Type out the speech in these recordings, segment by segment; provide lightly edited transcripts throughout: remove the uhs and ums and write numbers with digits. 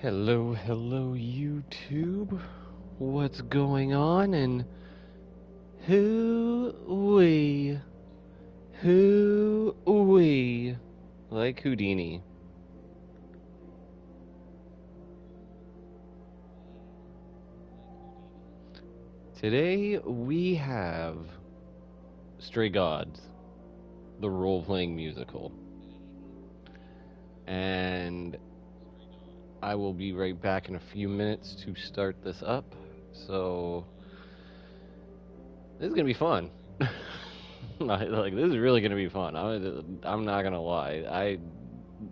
Hello, hello, YouTube. What's going on? And who we? Who we? Like Houdini. Today we have Stray Gods, the role playing musical. And I will be right back in a few minutes to start this up. So, this is gonna be fun. This is really gonna be fun. I'm not gonna lie.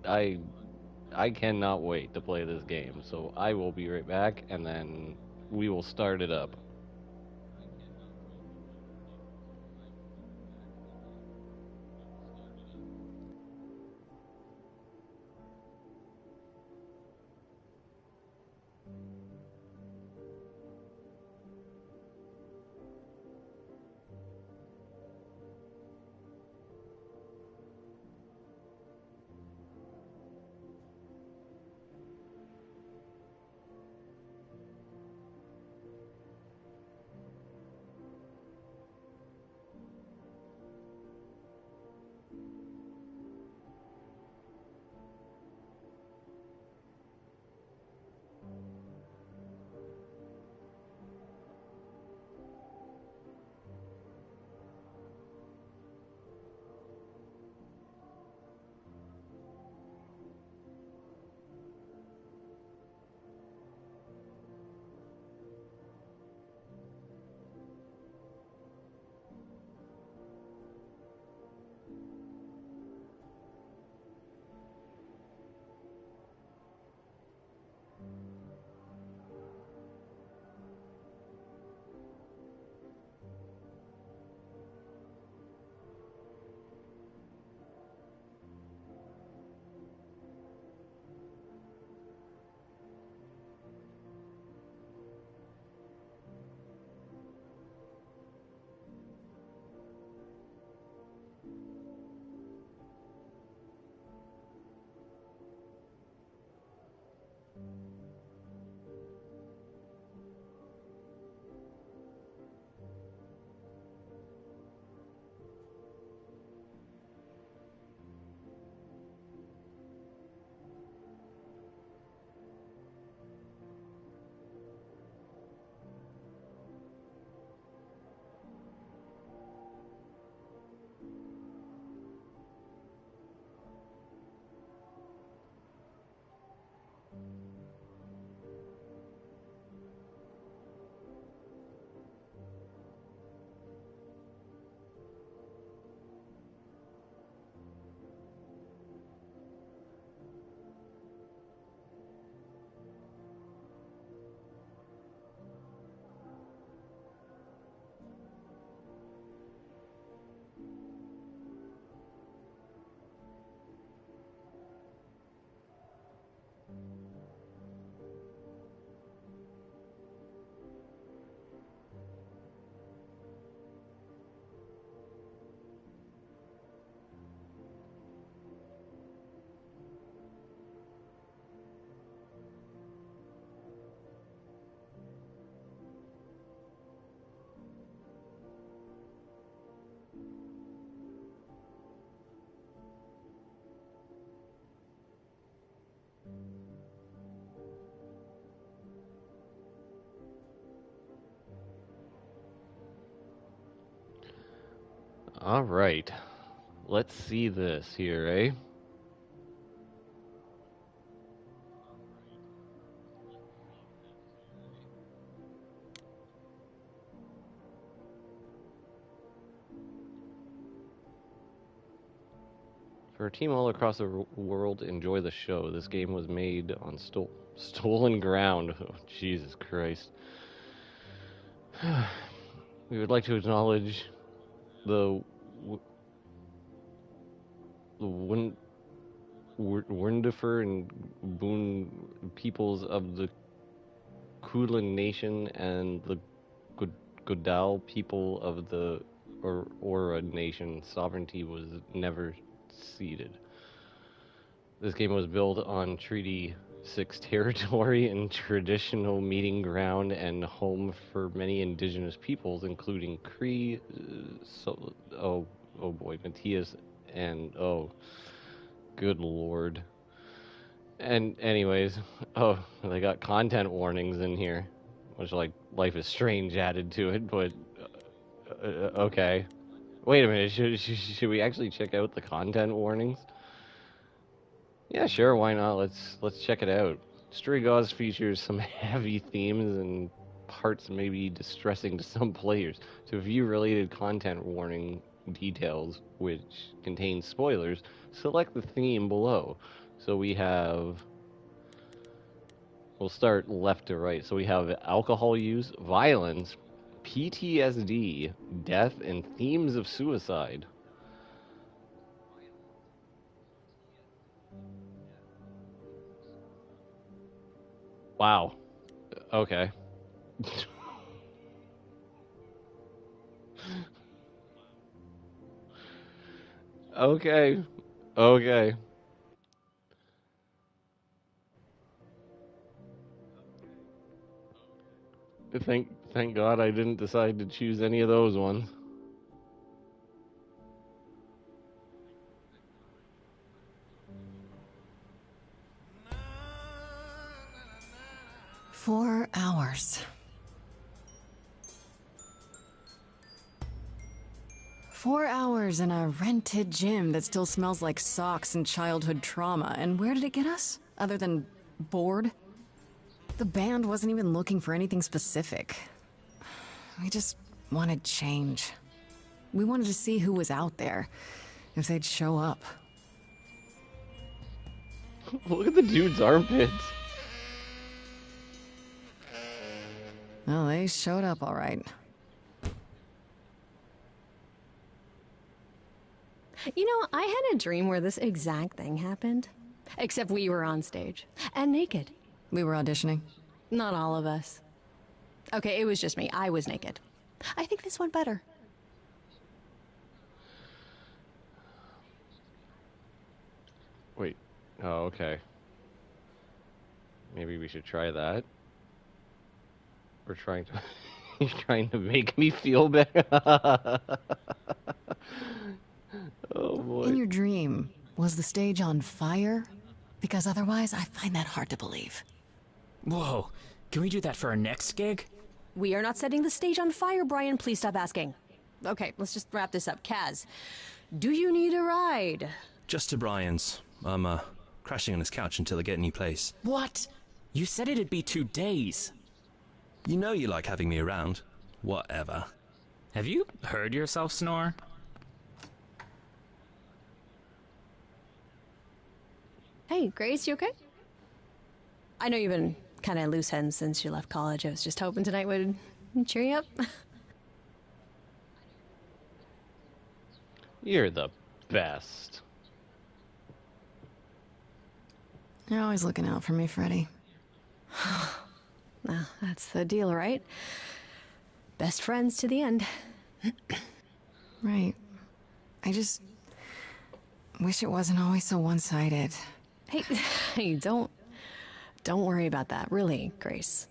I I cannot wait to play this game. So I will be right back, and then we will start it up. All right. Let's see this here, eh? For a team all across the world, enjoy the show. This game was made on stolen ground. Oh, Jesus Christ. We would like to acknowledge the the Wundifer and Boon peoples of the Kulin Nation and the Godal people of the Aura Nation. Sovereignty was never ceded. This game was built on treaty Six territory and traditional meeting ground and home for many indigenous peoples, including Cree, oh boy, Matthias, and oh, good lord. And anyways, oh, they got content warnings in here, which like Life is Strange added to it, but okay. Wait a minute, should we actually check out the content warnings? Yeah, sure, why not? Let's check it out. Stray Gods features some heavy themes and parts may be distressing to some players. To view related content warning details, which contain spoilers, select the theme below. So we'll start left to right. So we have alcohol use, violence, PTSD, death, and themes of suicide. Wow. Okay. Okay. Okay. Thank God I didn't decide to choose any of those ones. 4 hours. 4 hours in a rented gym that still smells like socks and childhood trauma. And where did it get us? Other than bored? The band wasn't even looking for anything specific. We just wanted change. We wanted to see who was out there, if they'd show up. Look at the dude's armpits. Well, they showed up all right. You know, I had a dream where this exact thing happened. Except we were on stage. And naked. We were auditioning. Not all of us. Okay, it was just me. I was naked. I think this went better. Wait. Oh, okay. Maybe we should try that. We're trying to... He's trying to make me feel better. Oh, boy. In your dream, was the stage on fire? Because otherwise, I find that hard to believe. Whoa, can we do that for our next gig? We are not setting the stage on fire, Brian. Please stop asking. Okay, let's just wrap this up. Kaz, do you need a ride? Just to Brian's. I'm, crashing on his couch until I get a new place. What? You said it'd be 2 days. You know you like having me around. Whatever. Have you heard yourself snore? Hey, Grace, you okay? I know you've been kind of loose ends since you left college. I was just hoping tonight would cheer you up. You're the best. You're always looking out for me, Freddy. Well, that's the deal, right? Best friends to the end. Right. I just wish it wasn't always so one-sided. Hey, don't worry about that. Really, Grace.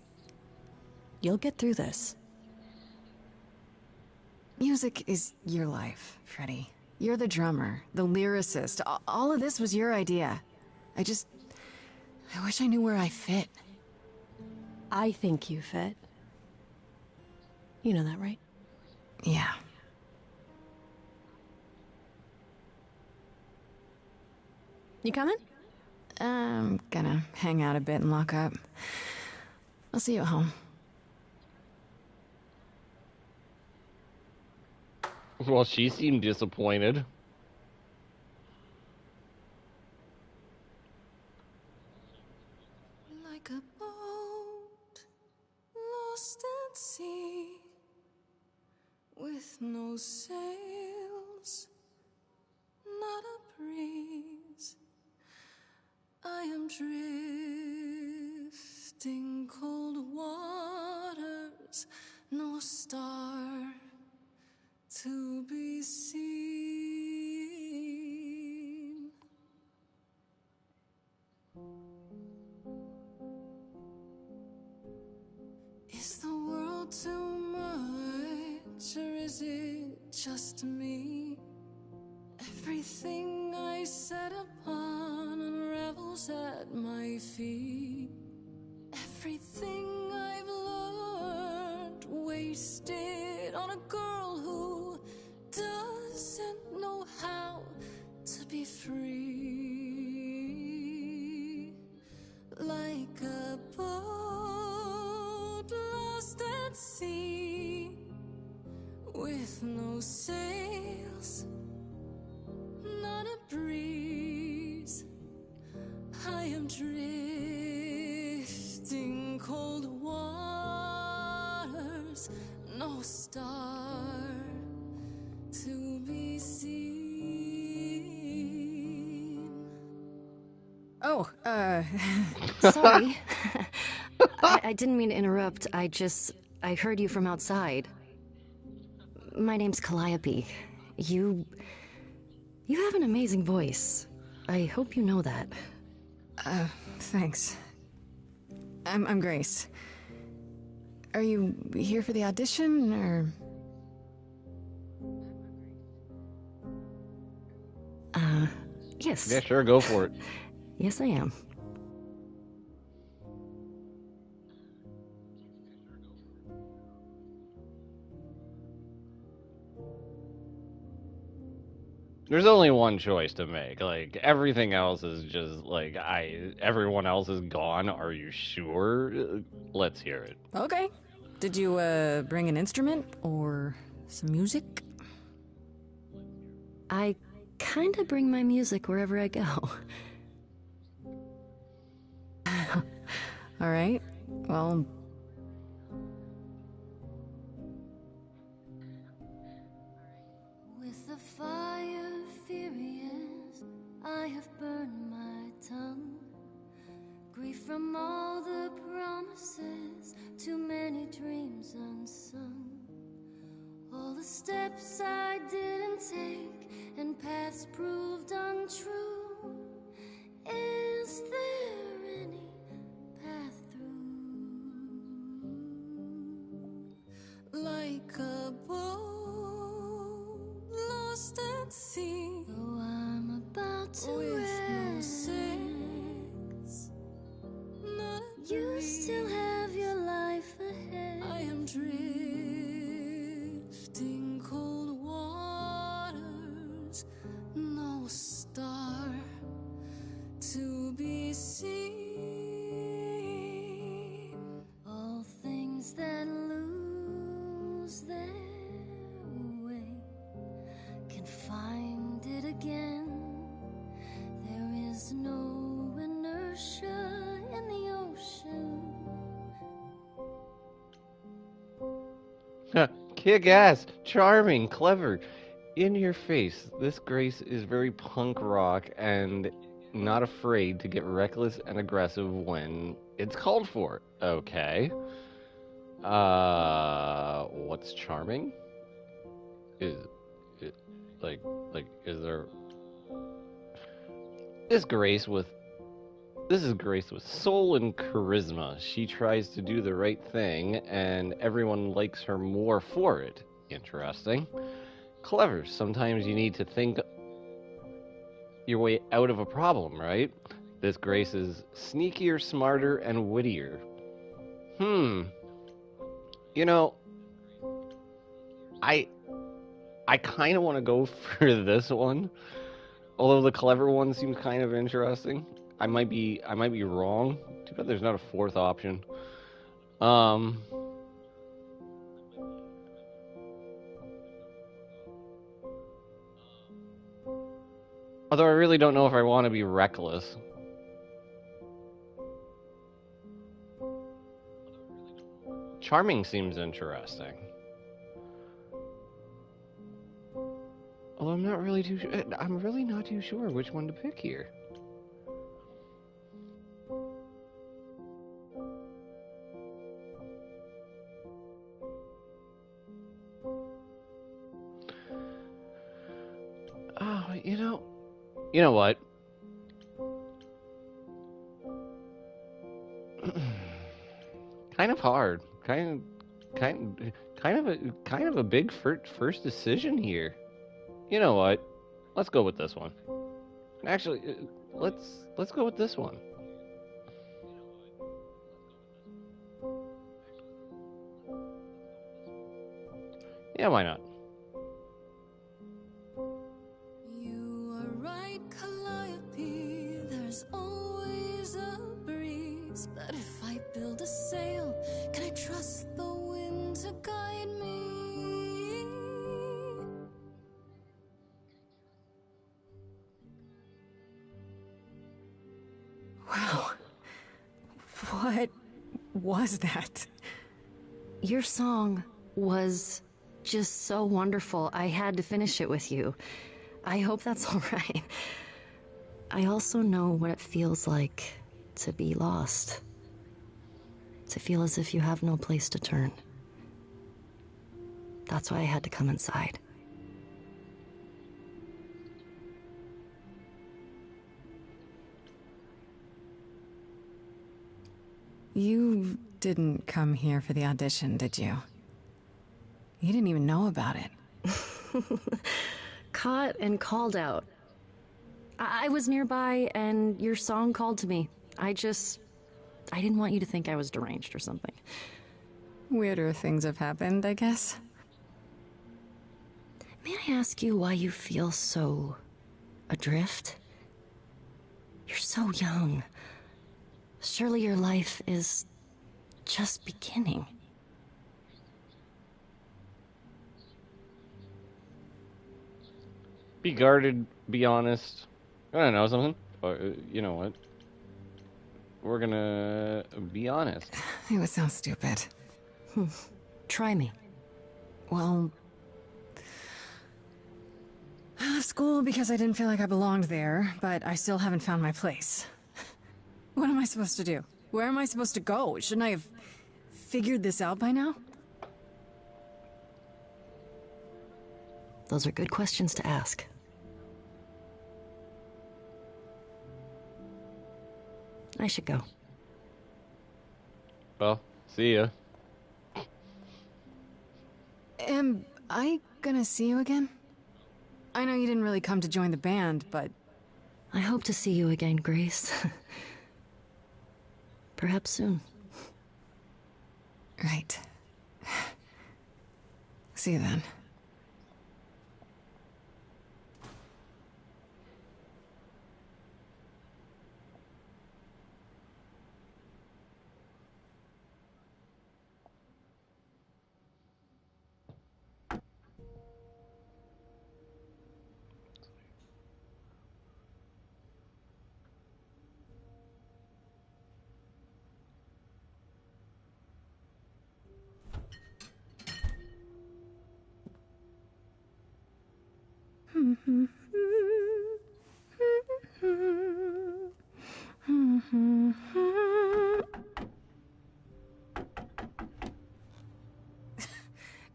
You'll get through this. Music is your life, Freddy. You're the drummer, the lyricist. All of this was your idea. I wish I knew where I fit. I think you fit. You know that, right? Yeah. You coming? I'm gonna hang out a bit and lock up. I'll see you at home. Well, she seemed disappointed. Like a boat lost at sea with no sails, not a breeze. I am drifting cold waters, no star to be seen. is it just me? Everything I set upon unravels at my feet. Everything I've learned wasted on a girl who doesn't know how to be free. Like a boat lost at sea with no sails, not a breeze. I am drifting cold waters, no star to be seen. Oh, Sorry. I didn't mean to interrupt. I heard you from outside. My name's Calliope. You have an amazing voice. I hope you know that. Thanks. I'm Grace. Are you here for the audition, or? Yes. Yeah, sure, go for it. Yes, I am. There's only one choice to make. Like, everything else is just, like, everyone else is gone. Are you sure? Let's hear it. Okay. Did you, bring an instrument, or some music? I kinda bring my music wherever I go. Alright. Well... With the fire furious, I have burned my tongue. Grief from all the promises, too many dreams unsung. All the steps I didn't take, and paths proved untrue. Is there any path through? Like a boat lost at sea, Though I'm about to with no end, sails, not a you breeze. still have your life ahead. I am drifting cold waters, no star to be seen. All things that lose their way can find it again. There is no inertia in the ocean. Kick ass, charming, clever, in your face. This Grace is very punk rock and not afraid to get reckless and aggressive when it's called for. Okay. What's charming? Is it is there this Grace with This is Grace with soul and charisma. She tries to do the right thing, and everyone likes her more for it. Interesting. Clever. Sometimes you need to think your way out of a problem, right? This Grace is sneakier, smarter, and wittier. You know, I kind of want to go for this one. Although the clever one seems kind of interesting. I might be wrong. Too bad there's not a fourth option. Although I really don't know if I want to be reckless. Charming seems interesting. Although I'm not really too sure. I'm really not too sure which one to pick here. Oh, you know what? Kind of hard. Kind of kind of a big first decision here. You know what? Let's go with this one. Actually, let's go with this one. Yeah, why not? You are right, Calliope. There's always a breeze. But if I build a sail, can I trust the wind to guide me? Wow. What was that? Your song was just so wonderful. I had to finish it with you. I hope that's all right. I also know what it feels like to be lost. To feel as if you have no place to turn. That's why I had to come inside. You didn't come here for the audition, did you? You didn't even know about it. Caught and called out. I was nearby and your song called to me. I didn't want you to think I was deranged or something. Weirder things have happened, I guess. May I ask you why you feel so adrift? You're so young. Surely your life is just beginning. Be guarded, be honest. I don't know something. Or, you know what? We're gonna be honest. It would sound stupid. Try me. Well, I left school because I didn't feel like I belonged there, but I still haven't found my place. What am I supposed to do? Where am I supposed to go? Shouldn't I have figured this out by now? Those are good questions to ask. I should go. Well, see ya. Am I gonna see you again? I know you didn't really come to join the band, but... I hope to see you again, Grace. Perhaps soon. Right. See you then.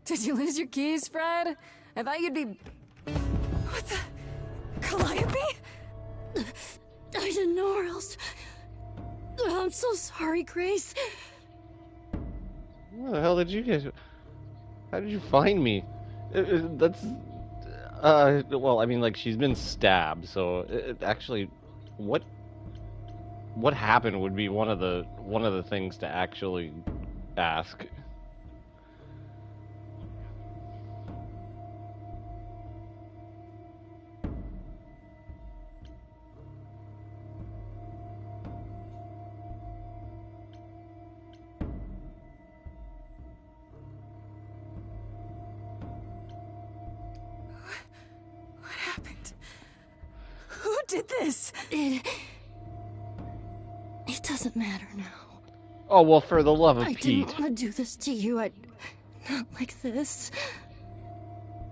Did you lose your keys, Fred? I thought you'd be... What the... Calliope? I didn't know where else. I'm so sorry, Grace. Where the hell did you get? How did you find me? That's well, I mean, like she's been stabbed, so actually, what happened would be one of the things to actually ask. What happened? Who did this? It doesn't matter now. Oh well, for the love of I Pete. didn't want to do this to you. Not like this.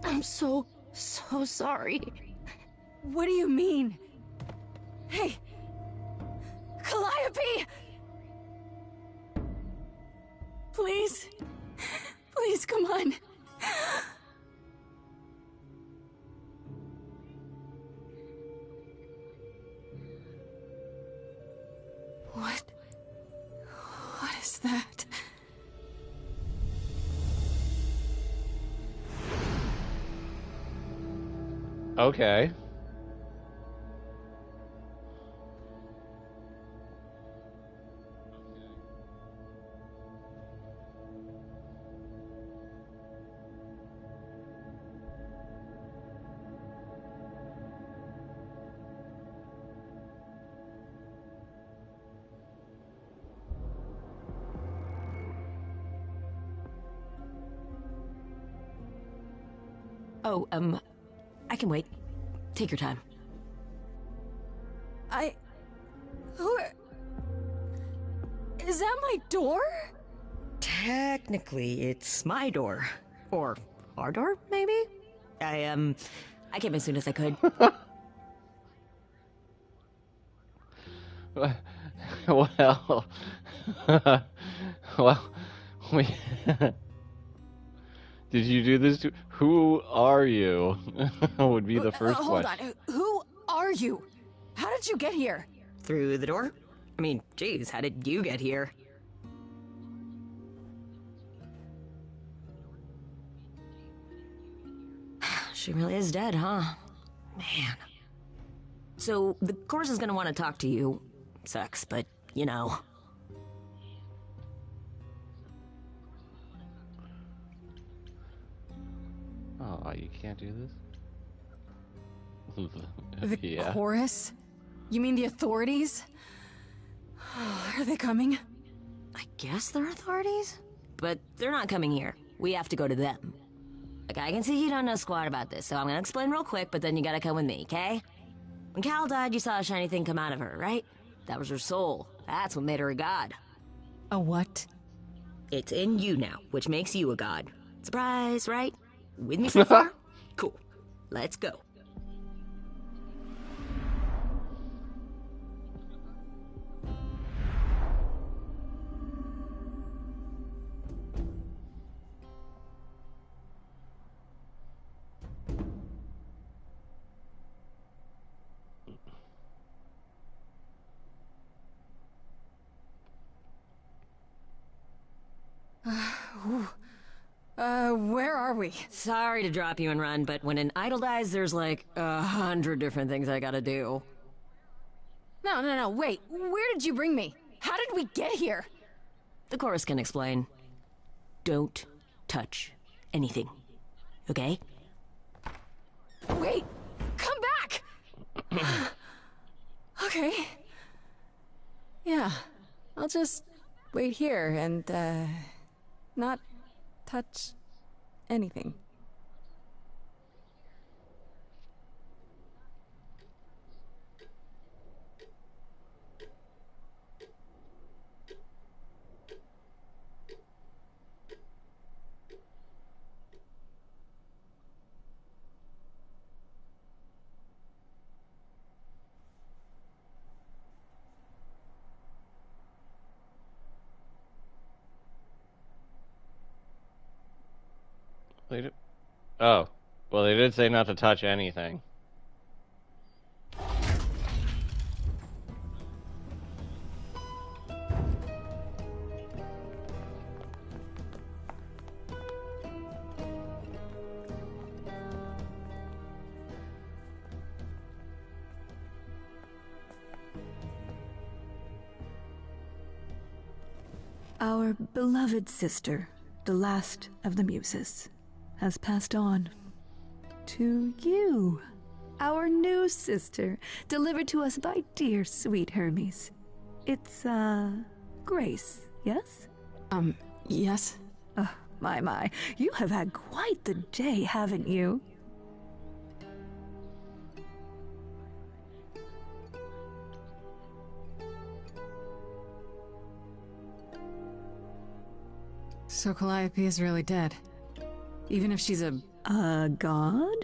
I'm so sorry. What do you mean? Hey! Calliope! Please? Please, come on. What is that? Okay. Oh, I can wait. Take your time. Who? Is that my door? Technically, it's my door. Or our door, maybe? I came as soon as I could. Well, well, we. Did you do this to? Who are you? Would be the first Hold question. on. Who are you? How did you get here? Through the door? I mean, geez, how did you get here? She really is dead, huh? Man. So, the course is gonna want to talk to you. Sucks, but, you know. Oh, you can't do this? The Yeah. chorus? You mean the authorities? Are they coming? I guess they're authorities? But they're not coming here. We have to go to them. Like, I can see you don't know squat about this, so I'm gonna explain real quick, but then you gotta come with me, okay? When Cal died, you saw a shiny thing come out of her, right? That was her soul. That's what made her a god. A what? It's in you now, which makes you a god. Surprise, right? With me so far? Cool. Let's go. Where are we? Sorry to drop you and run, but when an idol dies, there's like 100 different things I gotta do. No, wait. Where did you bring me? How did we get here? The chorus can explain. Don't touch anything. Okay? Wait! Come back! Okay. Yeah. I'll just wait here and, not touch anything. They did. Oh, well, they did say not to touch anything. Our beloved sister, the last of the muses, has passed on. To you, our new sister, delivered to us by dear sweet Hermes. It's, Grace, yes? Yes? Oh, my. You have had quite the day, haven't you? So Calliope is really dead. Even if she's a god?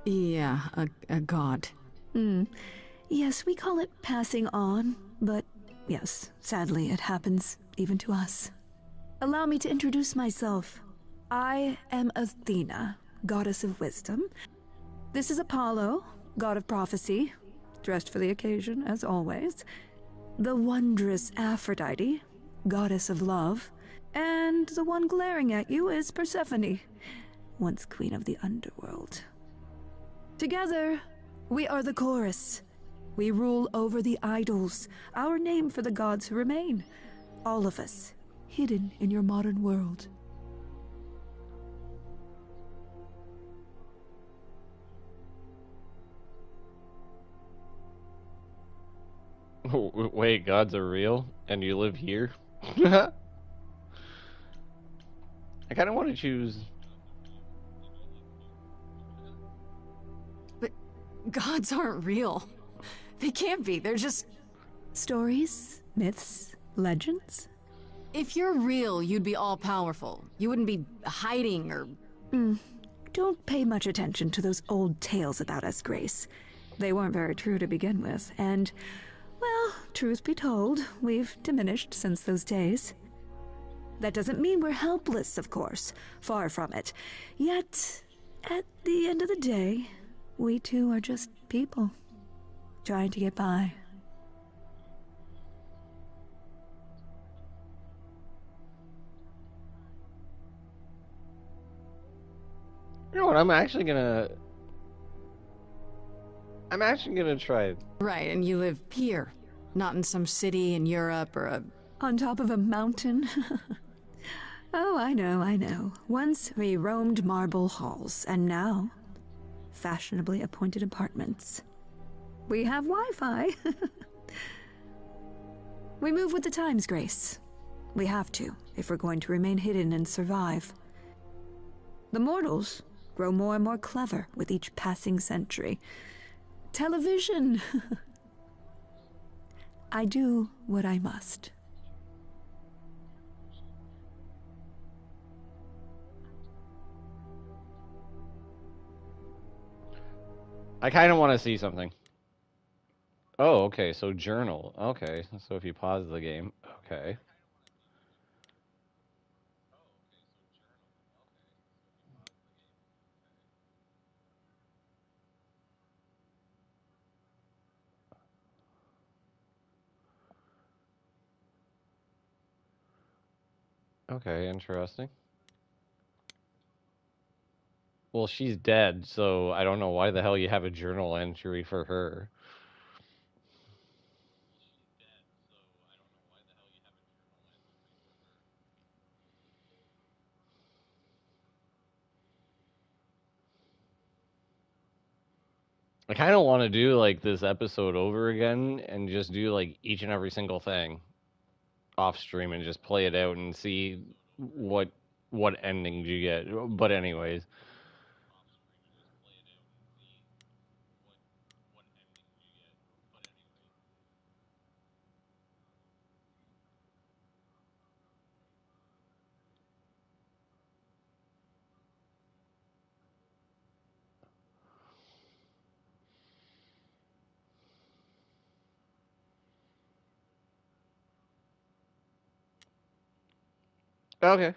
Yeah, a god. Yes, we call it passing on, but yes, sadly it happens even to us. Allow me to introduce myself. I am Athena, goddess of wisdom. This is Apollo, god of prophecy, dressed for the occasion, as always. The wondrous Aphrodite, goddess of love. And the one glaring at you is Persephone, once queen of the underworld. Together, we are the chorus. We rule over the idols, our name for the gods who remain. All of us, hidden in your modern world. Wait, gods are real? And you live here? I kind of want to choose. But gods aren't real. They can't be. They're just... Stories, myths, legends. If you're real, you'd be all-powerful. You wouldn't be hiding or... Don't pay much attention to those old tales about us, Grace. They weren't very true to begin with, and, well, truth be told, we've diminished since those days. That doesn't mean we're helpless, of course. Far from it. Yet, at the end of the day, we too are just people, trying to get by. You know what? I'm actually gonna try it. Right, and you live here, not in some city in Europe or a... On top of a mountain? Oh, I know. Once we roamed marble halls, and now, fashionably appointed apartments. We have Wi-Fi. We move with the times, Grace. We have to, if we're going to remain hidden and survive. The mortals grow more and more clever with each passing century. Television! I do what I must. I kind of want to see something. Oh, okay. So journal. Okay. So if you pause the game. Okay. Okay, interesting. Well, she's dead, so I don't know why the hell you have a journal entry for her. I kind of want to do like this episode over again and just do like each and every single thing off stream and just play it out and see what endings you get. But anyways, okay.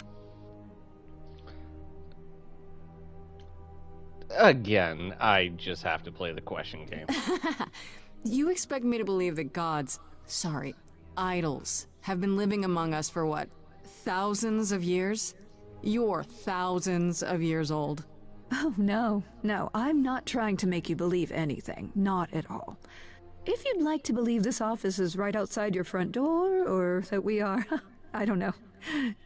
Again, I just have to play the question game. You expect me to believe that idols, have been living among us for what, thousands of years? You're thousands of years old. Oh, no, I'm not trying to make you believe anything. Not at all. If you'd like to believe this office is right outside your front door, or that we are, I don't know,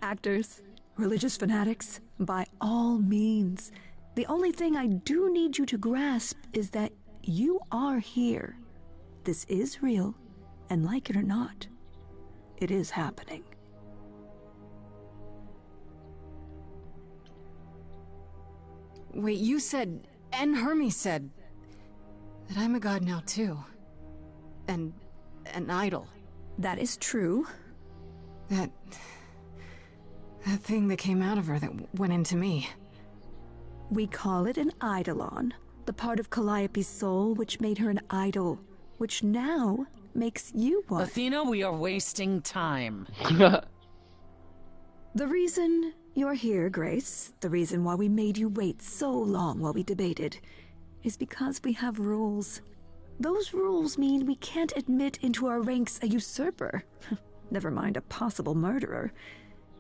actors, religious fanatics, by all means. The only thing I do need you to grasp is that you are here. This is real, and like it or not, it is happening. Wait, you said, and Hermes said, that I'm a god now too. And an idol. That is true. That thing that came out of her that went into me. We call it an eidolon, the part of Calliope's soul which made her an idol, which now makes you one. Athena, we are wasting time. The reason you're here, Grace, the reason why we made you wait so long while we debated, is because we have rules. Those rules mean we can't admit into our ranks a usurper. Never mind a possible murderer.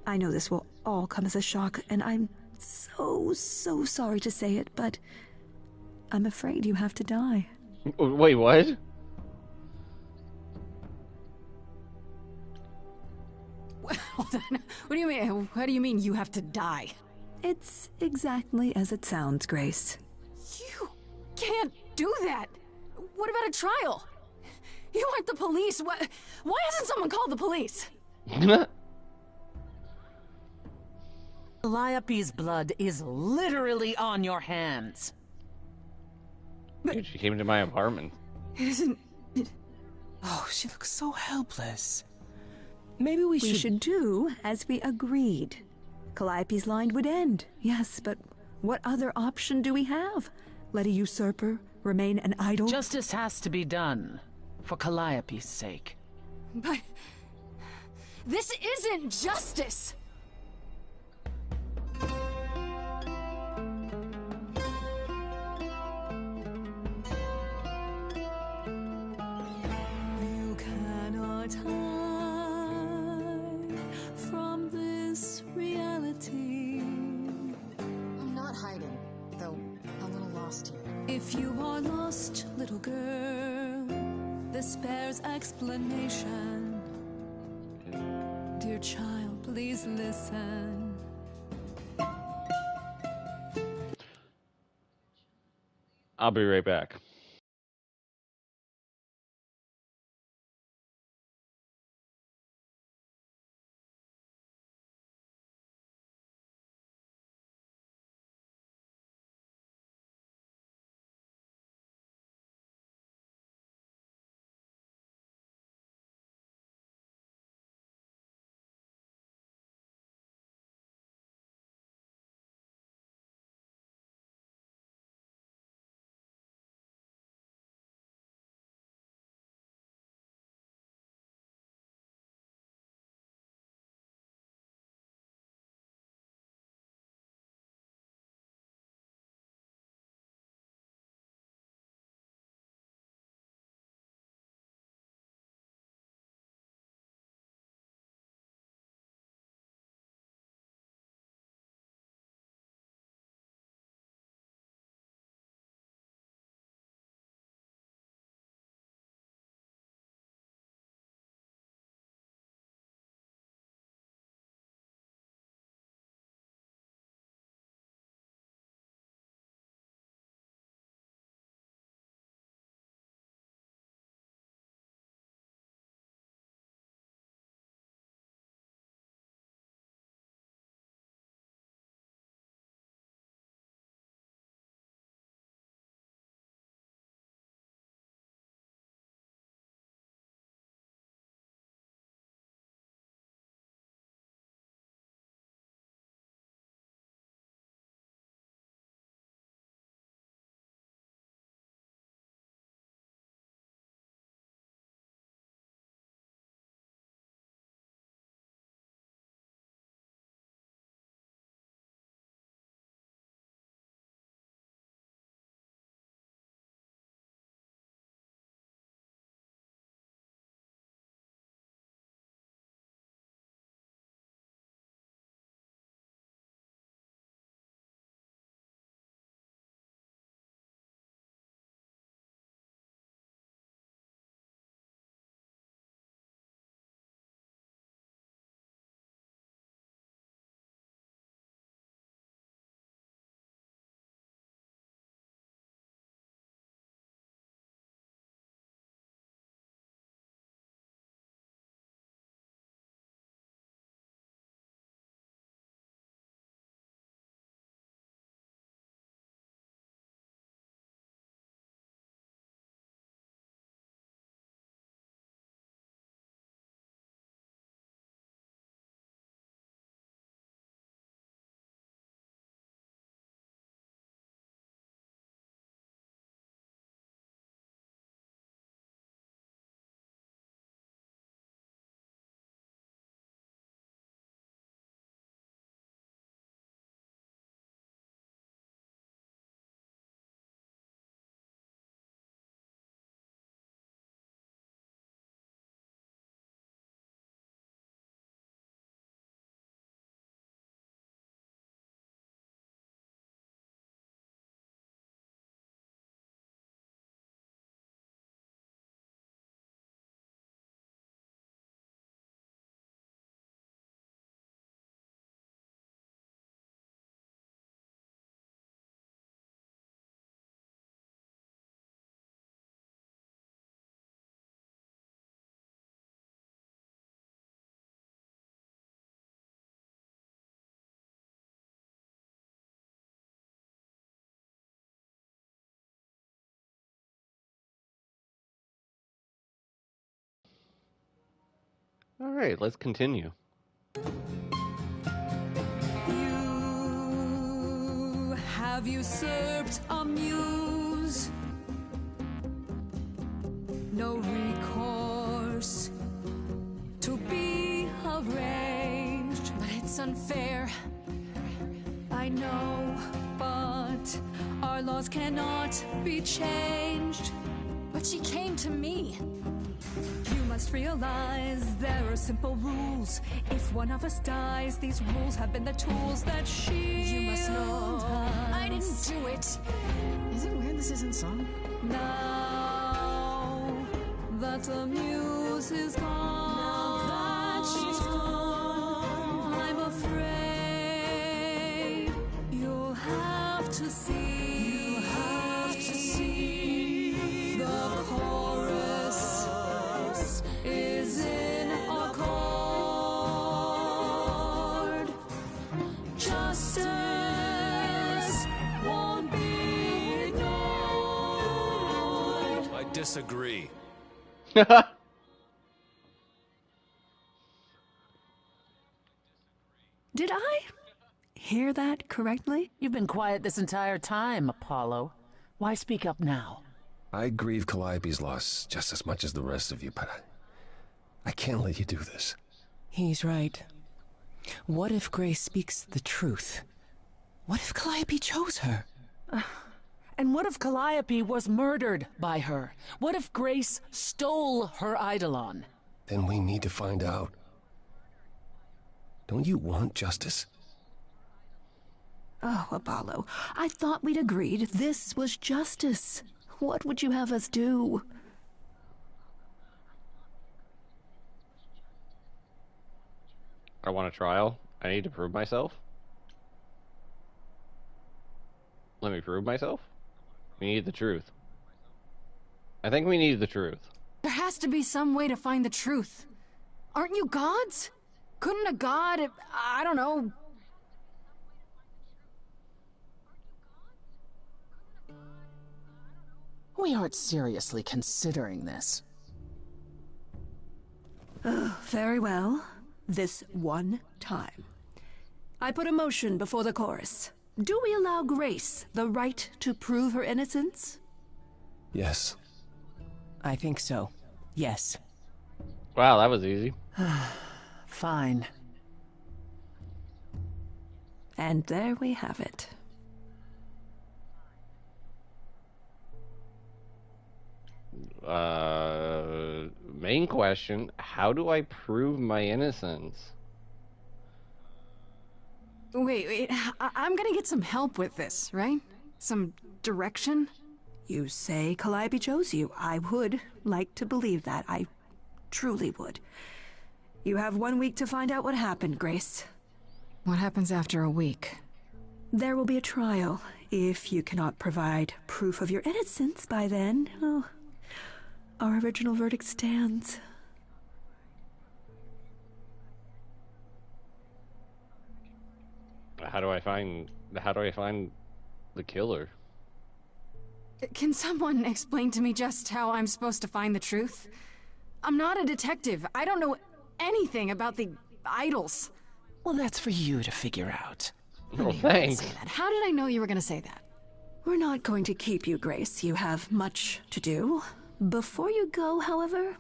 I know this will all come as a shock, and I'm so sorry to say it, but I'm afraid you have to die. Wait, what? Hold on. What do you mean? What do you mean you have to die? It's exactly as it sounds, Grace. You can't do that. What about a trial? You aren't the police. Why hasn't someone called the police? Calliope's blood is literally on your hands. Dude, she came to my apartment. Isn't it? Oh, she looks so helpless. Maybe we We should do as we agreed. Calliope's line would end, yes, but what other option do we have? Let a usurper remain an idol? Justice has to be done. For Calliope's sake. But this isn't justice. You cannot hide from this reality. I'm not hiding, though a little lost here. If you are lost, little girl, this bears explanation. Dear child, please listen. I'll be right back. All right, let's continue. You have usurped a muse. No recourse to be arranged. But it's unfair, I know, but our laws cannot be changed. But she came to me. You must realize there are simple rules. If one of us dies, these rules have been the tools that she. You must know I didn't do it. Is it weird this isn't song? Now that the muse is gone, now that she's gone, I'm afraid you'll have to see. You'll have to see the chorus is in accord. Justice won't be ignored. I disagree. Did I hear that correctly? You've been quiet this entire time, Apollo. Why speak up now? I grieve Calliope's loss just as much as the rest of you, but I can't let you do this. He's right. What if Grace speaks the truth? What if Calliope chose her? And what if Calliope was murdered by her? What if Grace stole her Eidolon? Then we need to find out. Don't you want justice? Oh, Apollo, I thought we'd agreed this was justice. What would you have us do? I want a trial. I need to prove myself. Let me prove myself. We need the truth. I think we need the truth. There has to be some way to find the truth. Aren't you gods? Couldn't a god, I don't know... We aren't seriously considering this. Very well. This one time. I put a motion before the chorus. Do we allow Grace the right to prove her innocence? Yes. I think so. Yes. Wow, that was easy. Fine. And there we have it. Main question, how do I prove my innocence? Wait, I'm gonna get some help with this, right? Some direction? You say Calliope chose you. I would like to believe that. I truly would. You have 1 week to find out what happened, Grace. What happens after a week? There will be a trial. If you cannot provide proof of your innocence by then, oh, our original verdict stands. How do I find the killer? Can someone explain to me just how I'm supposed to find the truth? I'm not a detective. I don't know anything about the idols. Well, that's for you to figure out. Oh, thanks. Say that. How did I know you were gonna say that? We're not going to keep you, Grace. You have much to do. Before you go, however,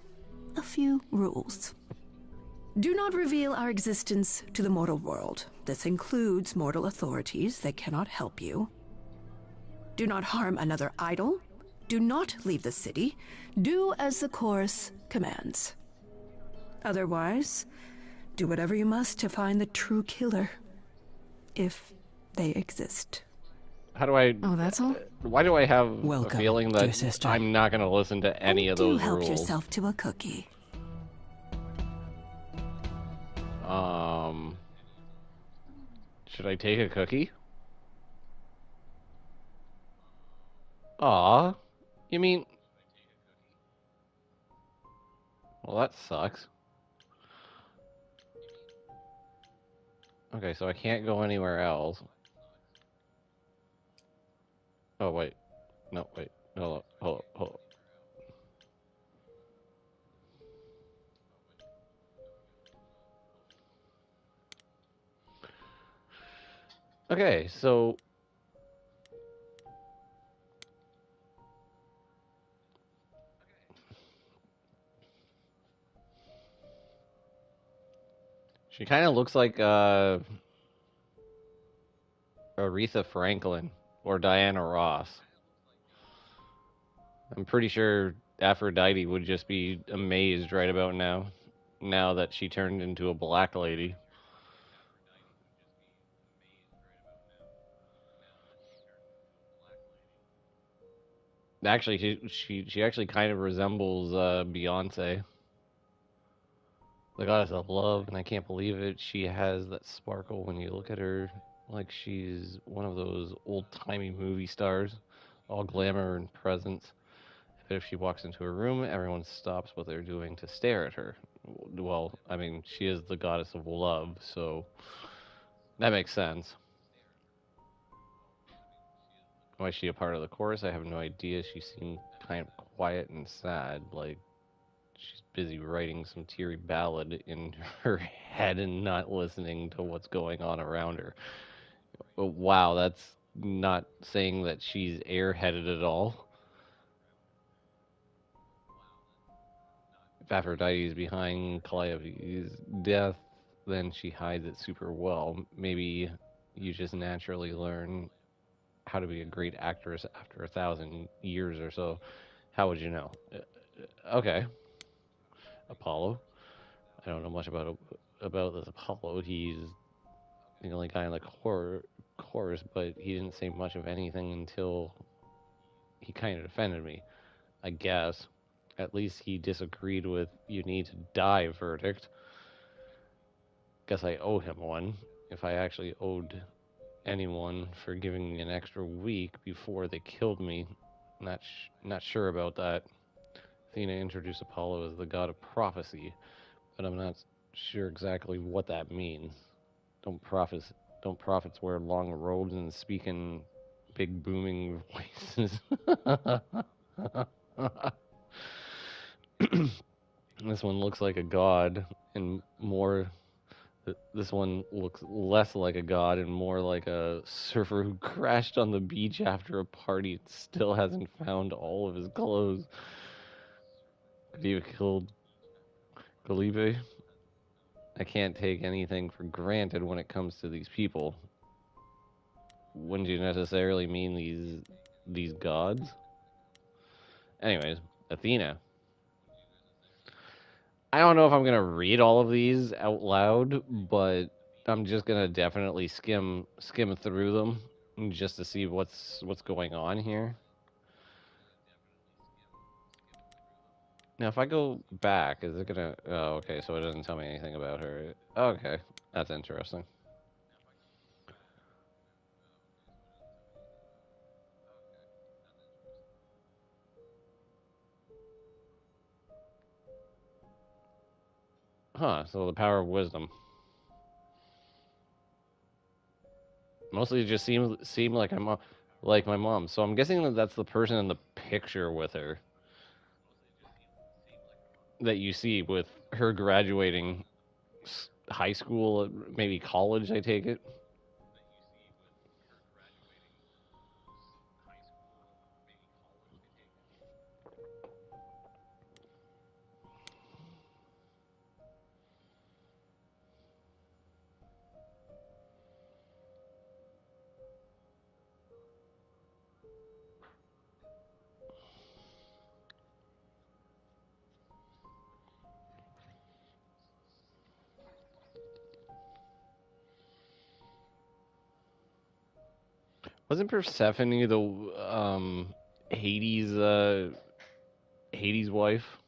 a few rules. Do not reveal our existence to the mortal world. This includes mortal authorities that cannot help you. Do not harm another idol. Do not leave the city. Do as the chorus commands. Otherwise, do whatever you must to find the true killer. If they exist. How do I... Oh, that's all? Why do I have Welcome, a feeling dear that sister. I'm not going to listen to any of those do help rules? yourself to a cookie. Should I take a cookie? Aw, you mean... Well, that sucks. Okay, so I can't go anywhere else. Oh, wait. No, wait. Hold up. Okay, so she kind of looks like Aretha Franklin or Diana Ross. I'm pretty sure Aphrodite would just be amazed right about now, now that she turned into a black lady. Actually, she actually kind of resembles Beyonce, the goddess of love, and I can't believe it. She has that sparkle when you look at her, like she's one of those old timey movie stars, all glamour and presence. But if she walks into a room, everyone stops what they're doing to stare at her. Well, I mean, she is the goddess of love, so that makes sense. Why is she a part of the chorus? I have no idea. She seemed kind of quiet and sad, like she's busy writing some teary ballad in her head and not listening to what's going on around her. But wow, that's not saying that she's airheaded at all. If Aphrodite is behind Calliope's death, then she hides it super well. Maybe you just naturally learn how to be a great actress after 1,000 years or so. How would you know? Okay, Apollo. I don't know much about this Apollo. He's the only guy in the chorus, but he didn't say much of anything until he kind of defended me. I guess. At least he disagreed with "you need to die" verdict. Guess I owe him one. If I actually owed anyone for giving me an extra week before they killed me, not sure about that. Athena introduced Apollo as the god of prophecy, but I'm not sure exactly what that means. Don't prophets don't prophets wear long robes and speak in big booming voices? This one looks like a god and more this one looks less like a god and more like a surfer who crashed on the beach after a party and still hasn't found all of his clothes. Could he have killed Galibe? I can't take anything for granted when it comes to these people. Wouldn't you necessarily mean these gods? Anyways, Athena. I don't know if I'm gonna read all of these out loud, but I'm just gonna definitely skim through them just to see what's going on here. Now, if I go back, is it gonna? Oh, okay. So it doesn't tell me anything about her. Okay, that's interesting. Huh. So the power of wisdom. Mostly, it just seemed like like my mom. So I'm guessing that that's the person in the picture with her that you see with her graduating high school, maybe college. I take it. Wasn't Persephone the Hades Hades' wife,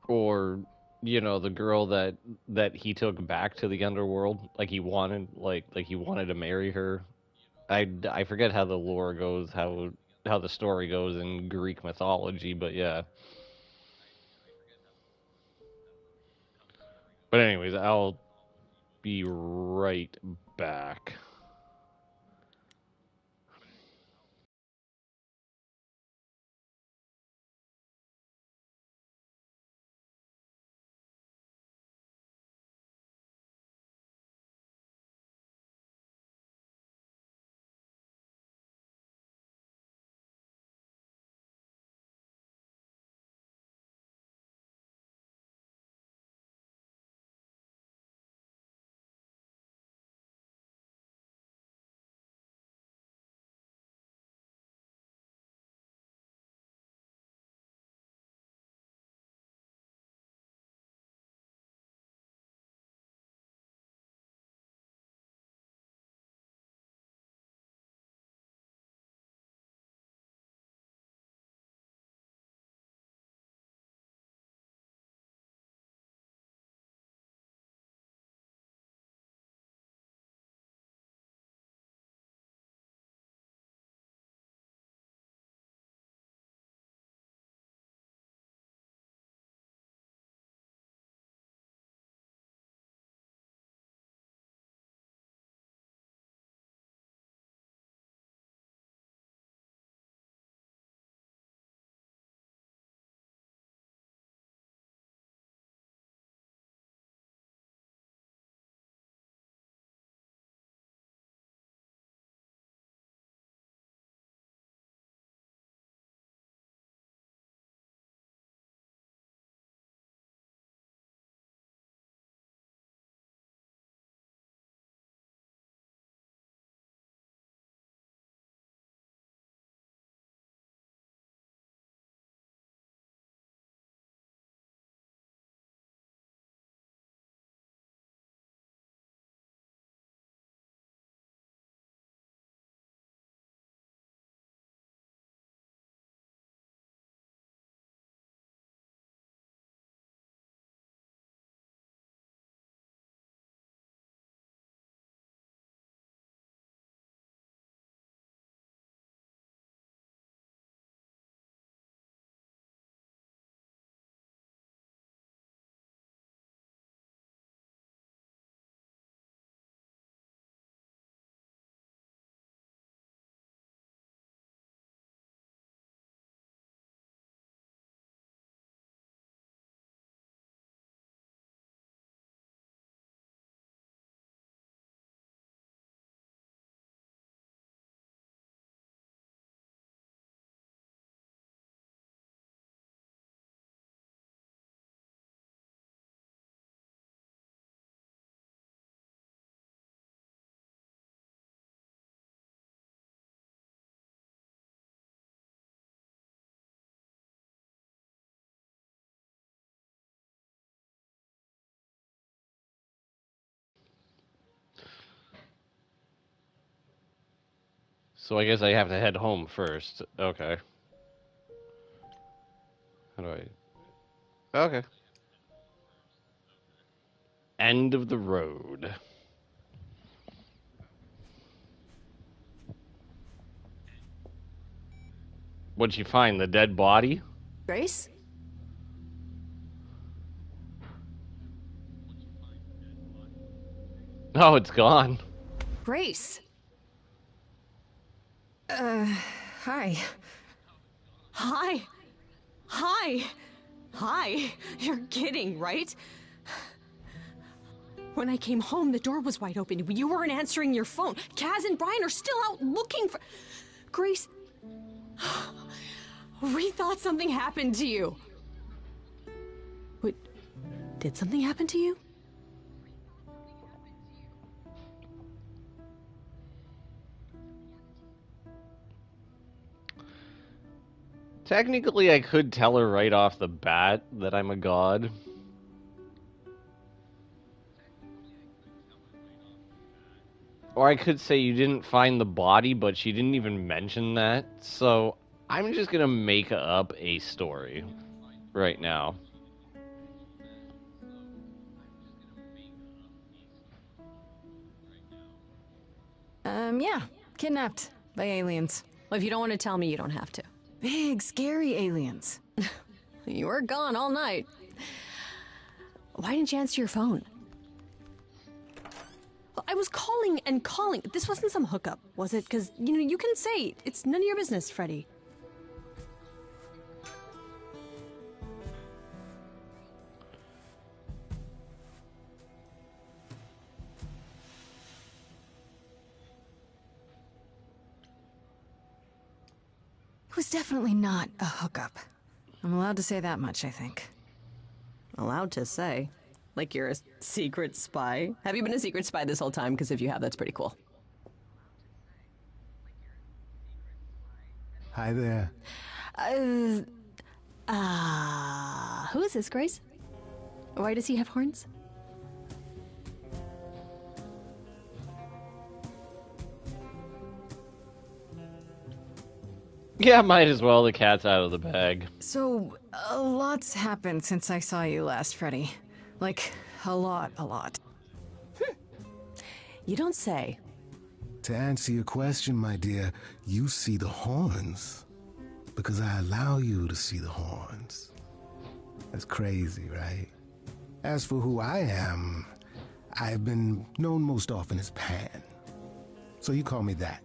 or the girl that he took back to the underworld, like he wanted, like he wanted to marry her? I forget how the lore goes, how the story goes in Greek mythology, but yeah. But anyways, I'll be right back. So I guess I have to head home first. Okay. How do I... Okay. End of the road. What'd you find? The dead body? Grace? Oh, it's gone. Grace! Hi. Hi! Hi! Hi! You're kidding, right? When I came home, the door was wide open. You weren't answering your phone. Kaz and Brian are still out looking for... Grace... We thought something happened to you. Wait, did something happen to you? Technically, I could tell her right off the bat that I'm a god. Or I could say you didn't find the body, but she didn't even mention that. So I'm just gonna make up a story right now. Yeah. Kidnapped by aliens. Well, if you don't want to tell me, you don't have to. Big, scary aliens. You were gone all night. Why didn't you answer your phone? I was calling and calling. This wasn't some hookup, was it? Because, you can say it's none of your business, Freddy. It was definitely not a hookup. I'm allowed to say that much, I think. Allowed to say? Like you're a secret spy? Have you been a secret spy this whole time? Because if you have, that's pretty cool. Hi there. Who is this, Grace? Why does he have horns? Yeah, might as well. The cat's out of the bag. So, a lot's happened since I saw you last, Freddy. Like, a lot. You don't say. To answer your question, my dear, you see the horns. Because I allow you to see the horns. That's crazy, right? As for who I am, I've been known most often as Pan. So you call me that,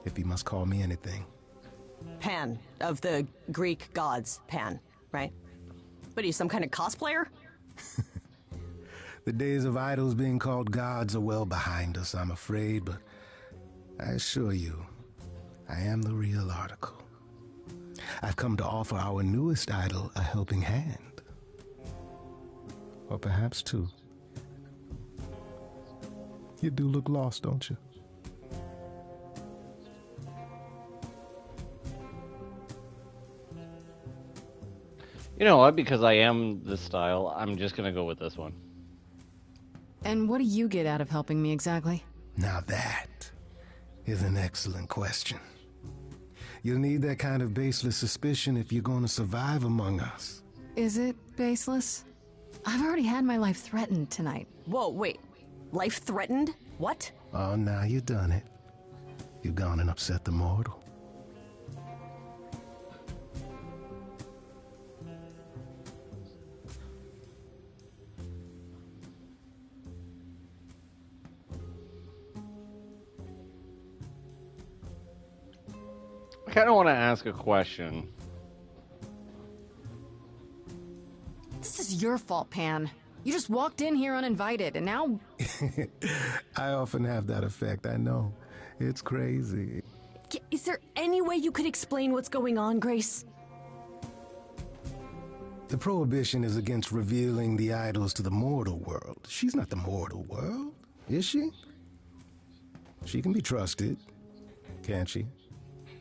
if you must call me anything. Pan, of the Greek gods, Pan, right? What are you, some kind of cosplayer? The days of idols being called gods are well behind us, I'm afraid, but I assure you, I am the real article. I've come to offer our newest idol a helping hand. Or perhaps two. You do look lost, don't you? You know what? Because I am this style, I'm just gonna go with this one. And what do you get out of helping me exactly? Now that is an excellent question. You'll need that kind of baseless suspicion if you're going to survive among us. Is it baseless? I've already had my life threatened tonight. Whoa, wait. Life threatened? What? Oh, now you've done it. You've gone and upset the mortal. I kind of want to ask a question. This is your fault, Pan. You just walked in here uninvited, and now... I often have that effect, I know. It's crazy. Is there any way you could explain what's going on, Grace? The prohibition is against revealing the idols to the mortal world. She's not the mortal world, is she? She can be trusted, can't she?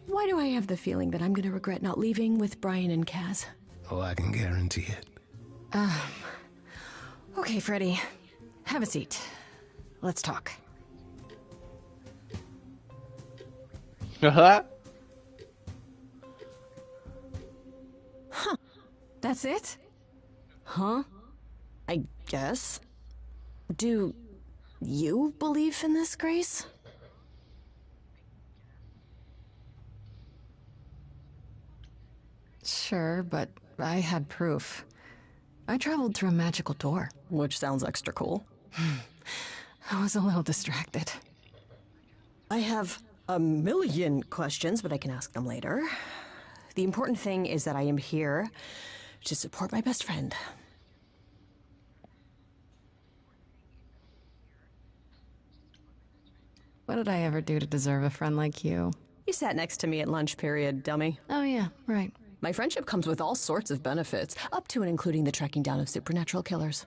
Why do I have the feeling that I'm gonna regret not leaving with Brian and Kaz? Oh, I can guarantee it. Okay, Freddy. Have a seat. Let's talk. Huh. That's it? Huh? I guess. Do you believe in this, Grace? Sure, but I had proof. I traveled through a magical door. Which sounds extra cool. I was a little distracted. I have a million questions, but I can ask them later. The important thing is that I am here to support my best friend. What did I ever do to deserve a friend like you? You sat next to me at lunch period, dummy. Oh yeah, right. My friendship comes with all sorts of benefits, up to and including the tracking down of supernatural killers.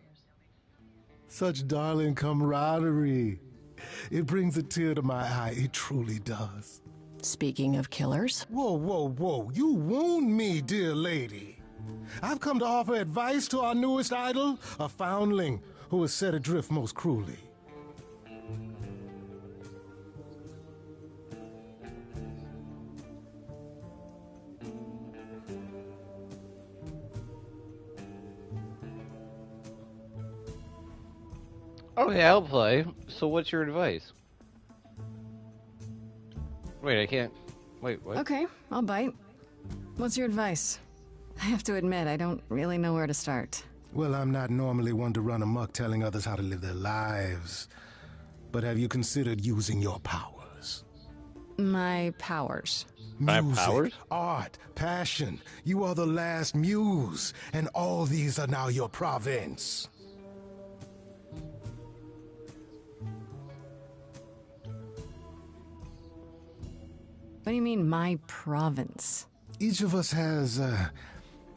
Such darling camaraderie. It brings a tear to my eye, it truly does. Speaking of killers... Whoa, whoa, whoa, you wound me, dear lady. I've come to offer advice to our newest idol, a foundling who was set adrift most cruelly. Okay, I'll play. So what's your advice? Wait, I can't... Wait, what? Okay, I'll bite. What's your advice? I have to admit, I don't really know where to start. Well, I'm not normally one to run amok telling others how to live their lives. But have you considered using your powers? My powers? My Music, powers? art, passion. You are the last muse, and all these are now your province. What do you mean, my province? Each of us has,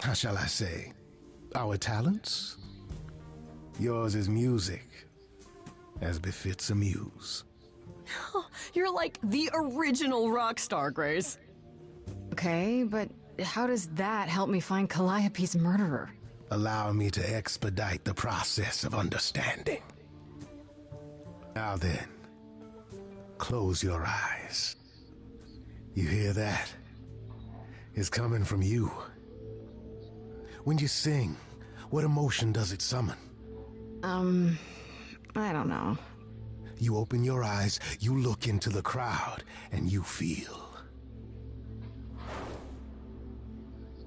how shall I say, our talents. Yours is music, as befits a muse. You're like the original rock star, Grace. Okay, but how does that help me find Calliope's murderer? Allow me to expedite the process of understanding. Now then, close your eyes. You hear that? It's coming from you. When you sing, what emotion does it summon? I don't know. You open your eyes, you look into the crowd, and you feel...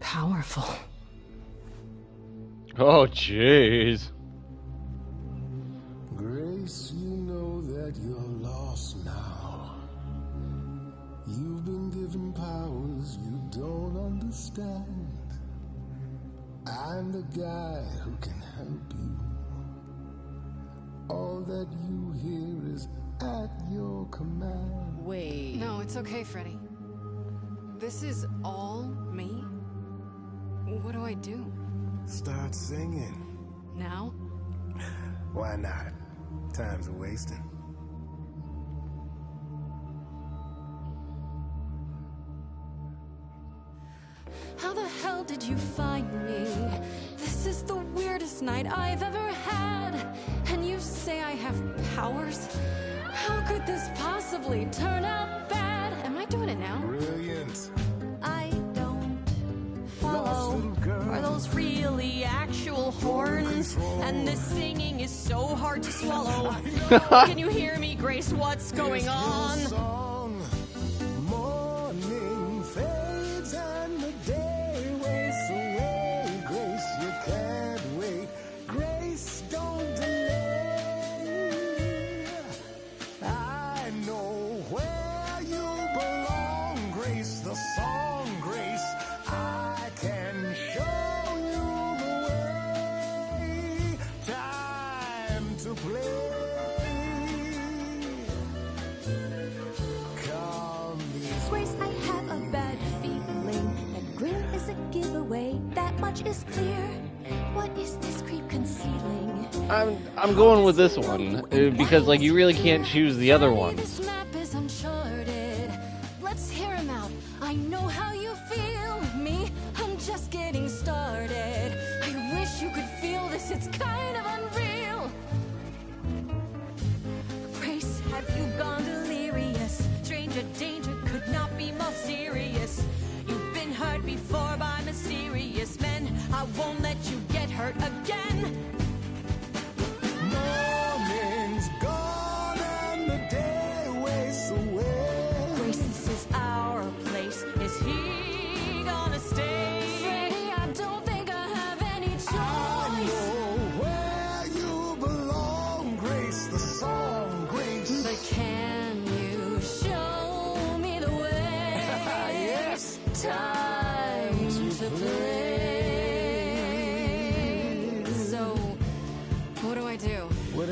powerful. Oh, jeez. Grace, you know that you're lost now. You've been given powers you don't understand. I'm the guy who can help you. All that you hear is at your command. Wait. No, it's okay, Freddy. This is all me? What do I do? Start singing. Now? Why not? Time's a wasting. How the hell did you find me? This is the weirdest night I've ever had. And you say I have powers? How could this possibly turn out bad? Am I doing it now? Brilliant. I don't follow. Are those really actual horns? And this singing is so hard to swallow. Can you hear me, Grace? What's going on? Morning fades and the day wastes away. Grace, you can't wait. Grace, don't delay. I know where you belong, Grace, the song, Grace. I can show you the way. Time to play. Grace, I have a bad feeling that grin is a giveaway. That much is clear. What is this creep concealing? I'm going with this one because like you really can't choose the other one. This map is uncharted. Let's hear him out. I know how you feel. Me, I'm just getting started. I wish you could feel this. It's kind of unreal. Grace, have you gone delirious? Stranger danger could not be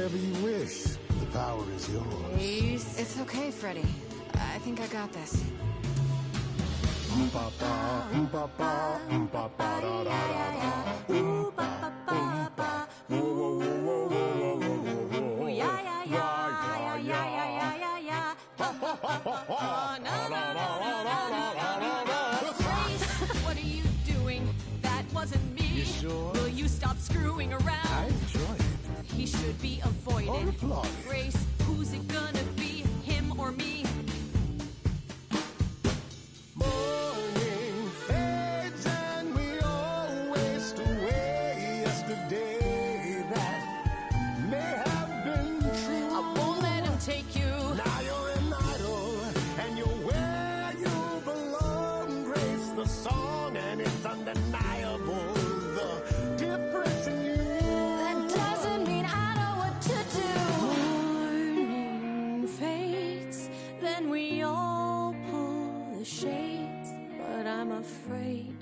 Whatever you wish, the power is yours. It's okay, Freddy. I think I got this. What are you doing? That wasn't me. You sure? Will you stop screwing around? I enjoy it. He should be avoided. Or applauded. Grace, who's it gonna be? Him or me? Morning fades and we all waste away yesterday that may have been true. I won't let him take you. Now you're an idol and you're where you belong. Grace the song and it's undeniable the difference in you. That doesn't mean I know what to do. Morning fades, then we all pull the shades. But I'm afraid,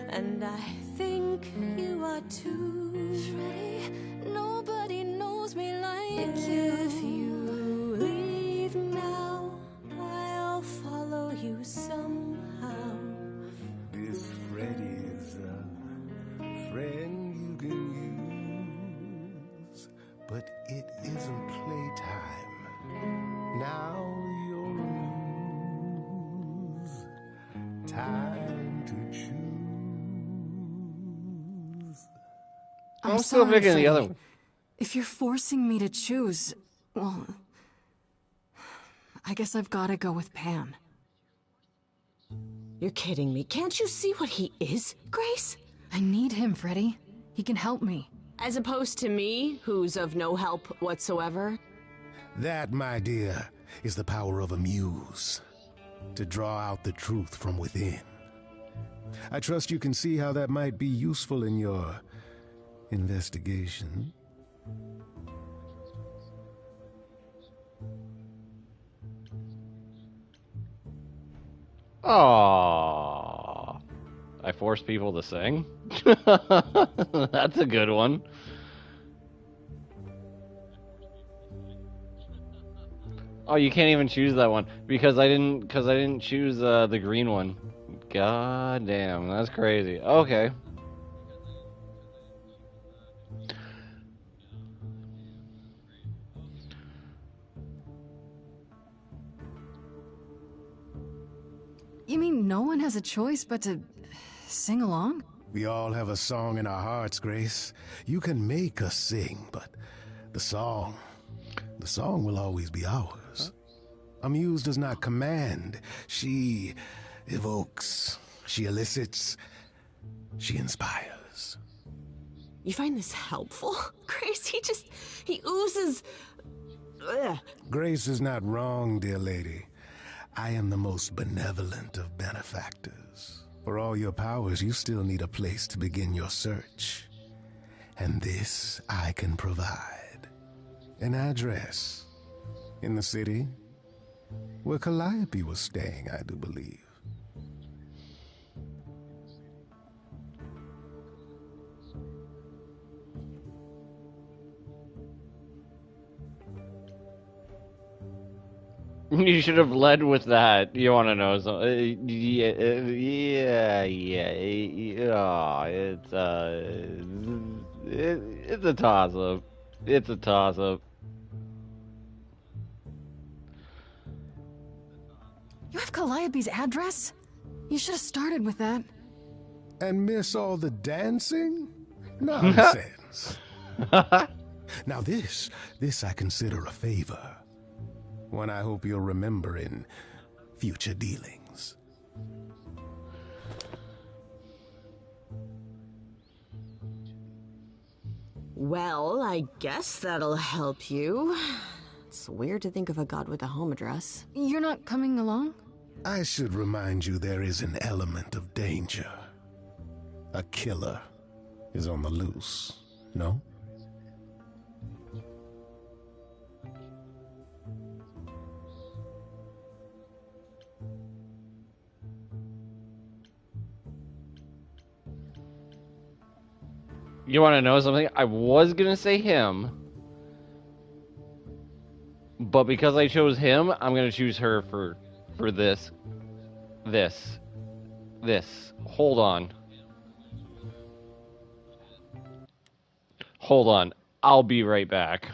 and I think you are too. Freddy, nobody knows me like If you. you leave now, I'll follow you somehow. This Freddy is a friend you can use, but it isn't playtime. Now you're a muse. Time to choose. I'm still sorry, picking the other Freddy. one. If you're forcing me to choose, well, I guess I've got to go with Pan. You're kidding me. Can't you see what he is, Grace? I need him, Freddy. He can help me. As opposed to me, who's of no help whatsoever. That, my dear, is the power of a muse. To draw out the truth from within. I trust you can see how that might be useful in your investigation. Aww. I force people to sing? That's a good one. Oh, you can't even choose that one because I didn't choose the green one. God damn, that's crazy. Okay. You mean no one has a choice but to sing along? We all have a song in our hearts, Grace. You can make us sing, but the song will always be ours. A muse does not command. She evokes. She elicits. She inspires. You find this helpful? Grace, he oozes. Ugh. Grace is not wrong, dear lady. I am the most benevolent of benefactors. For all your powers, you still need a place to begin your search. And this I can provide. An address. In the city. Where Calliope was staying, I do believe. You should have led with that. You want to know something? It's a toss up. It's a toss up. You have Calliope's address? You should have started with that. And miss all the dancing? Nonsense. Now this I consider a favor. One I hope you'll remember in future dealings. Well, I guess that'll help you. It's weird to think of a god with a home address. You're not coming along? I should remind you there is an element of danger. A killer is on the loose, no? You want to know something? I was gonna say him, But because I chose him, I'm gonna choose her for this. This. This. Hold on. Hold on. I'll be right back.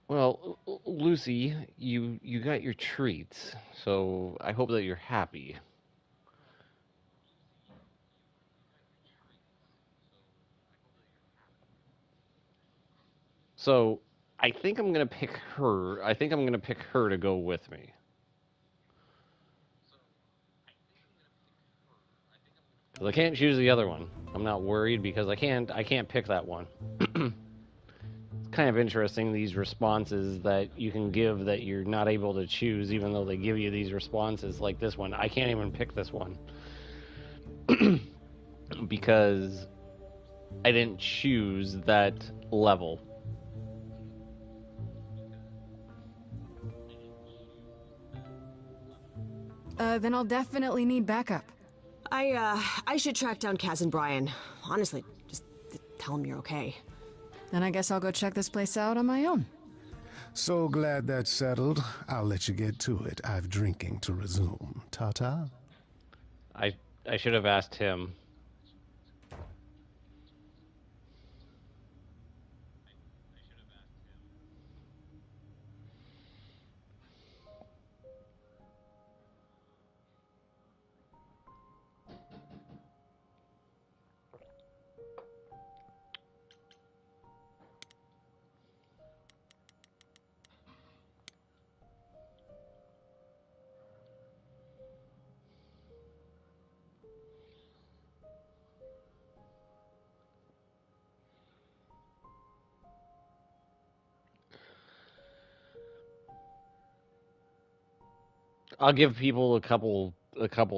Well, Lucy, you got your treats, so I hope that you're happy. So, I think I'm gonna pick her. I think I'm gonna pick her to go with me. 'Cause I can't choose the other one. I'm not worried because I can't pick that one. It's kind of interesting, these responses that you can give that you're not able to choose, even though they give you these responses like this one. I can't even pick this one because I didn't choose that level. Then I'll definitely need backup. I should track down Kaz and Brian. Honestly, just tell them you're okay. Then I guess I'll go check this place out on my own. So glad that's settled. I'll let you get to it. I've drinking to resume. Ta-ta. I should have asked him. I'll give people a couple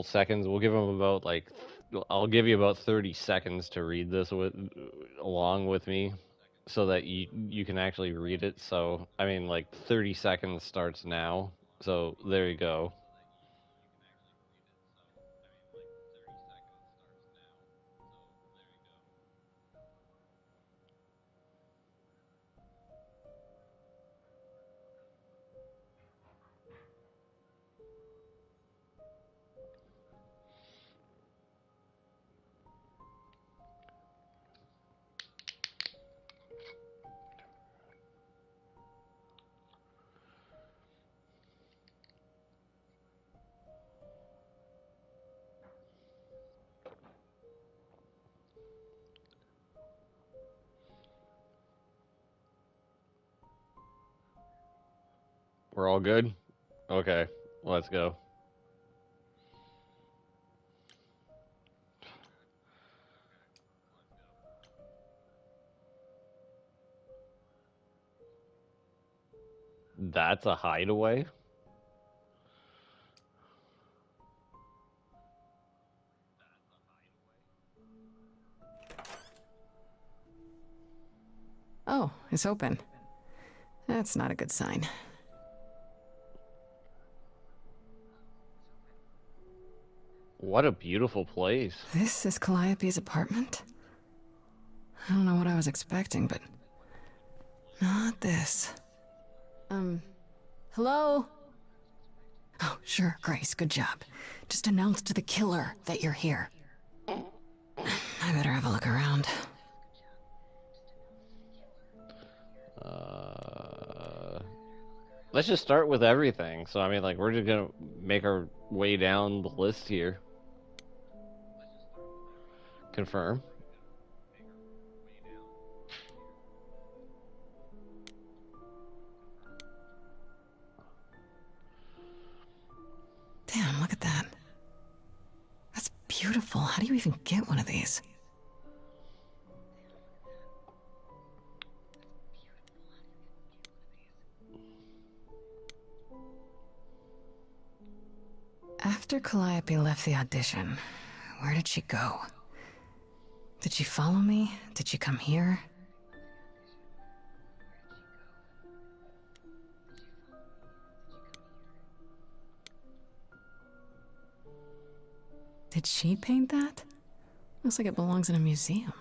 seconds. We'll give them about like I'll give you about 30 seconds to read this with along with me so that you can actually read it. So, I mean like 30 seconds starts now. So, there you go. We're all good? Okay. Let's go. That's a hideaway? Oh, it's open. That's not a good sign. What a beautiful place. This is Calliope's apartment? I don't know what I was expecting, but not this. Hello? Oh, sure, Grace, good job. Just announce to the killer that you're here. I better have a look around. Let's just start with everything. So, I mean, like, we're just gonna make our way down the list here. Confirm. Damn, look at that. That's beautiful. How do you even get one of these? After Calliope left the audition, where did she go? Did she follow me? Did she come here? Did she paint that? Looks like it belongs in a museum.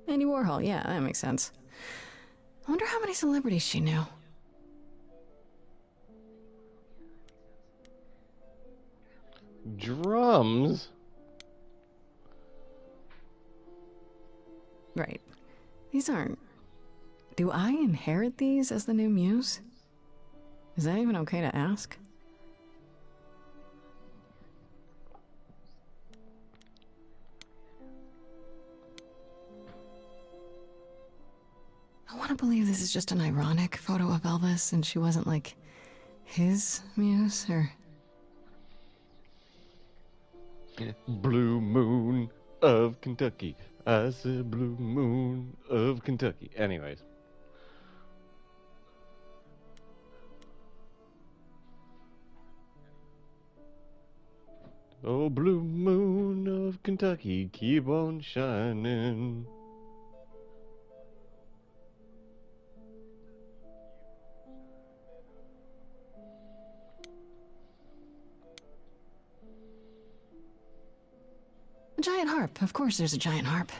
Andy Warhol, yeah, that makes sense. I wonder how many celebrities she knew. Drums? Right. These aren't... Do I inherit these as the new muse? Is that even okay to ask? I want to believe this is just an ironic photo of Elvis and she wasn't like his muse or... Blue moon of Kentucky. I said blue moon of Kentucky. Anyways. Oh, blue moon of Kentucky, keep on shining. A giant harp. Of course there's a giant harp.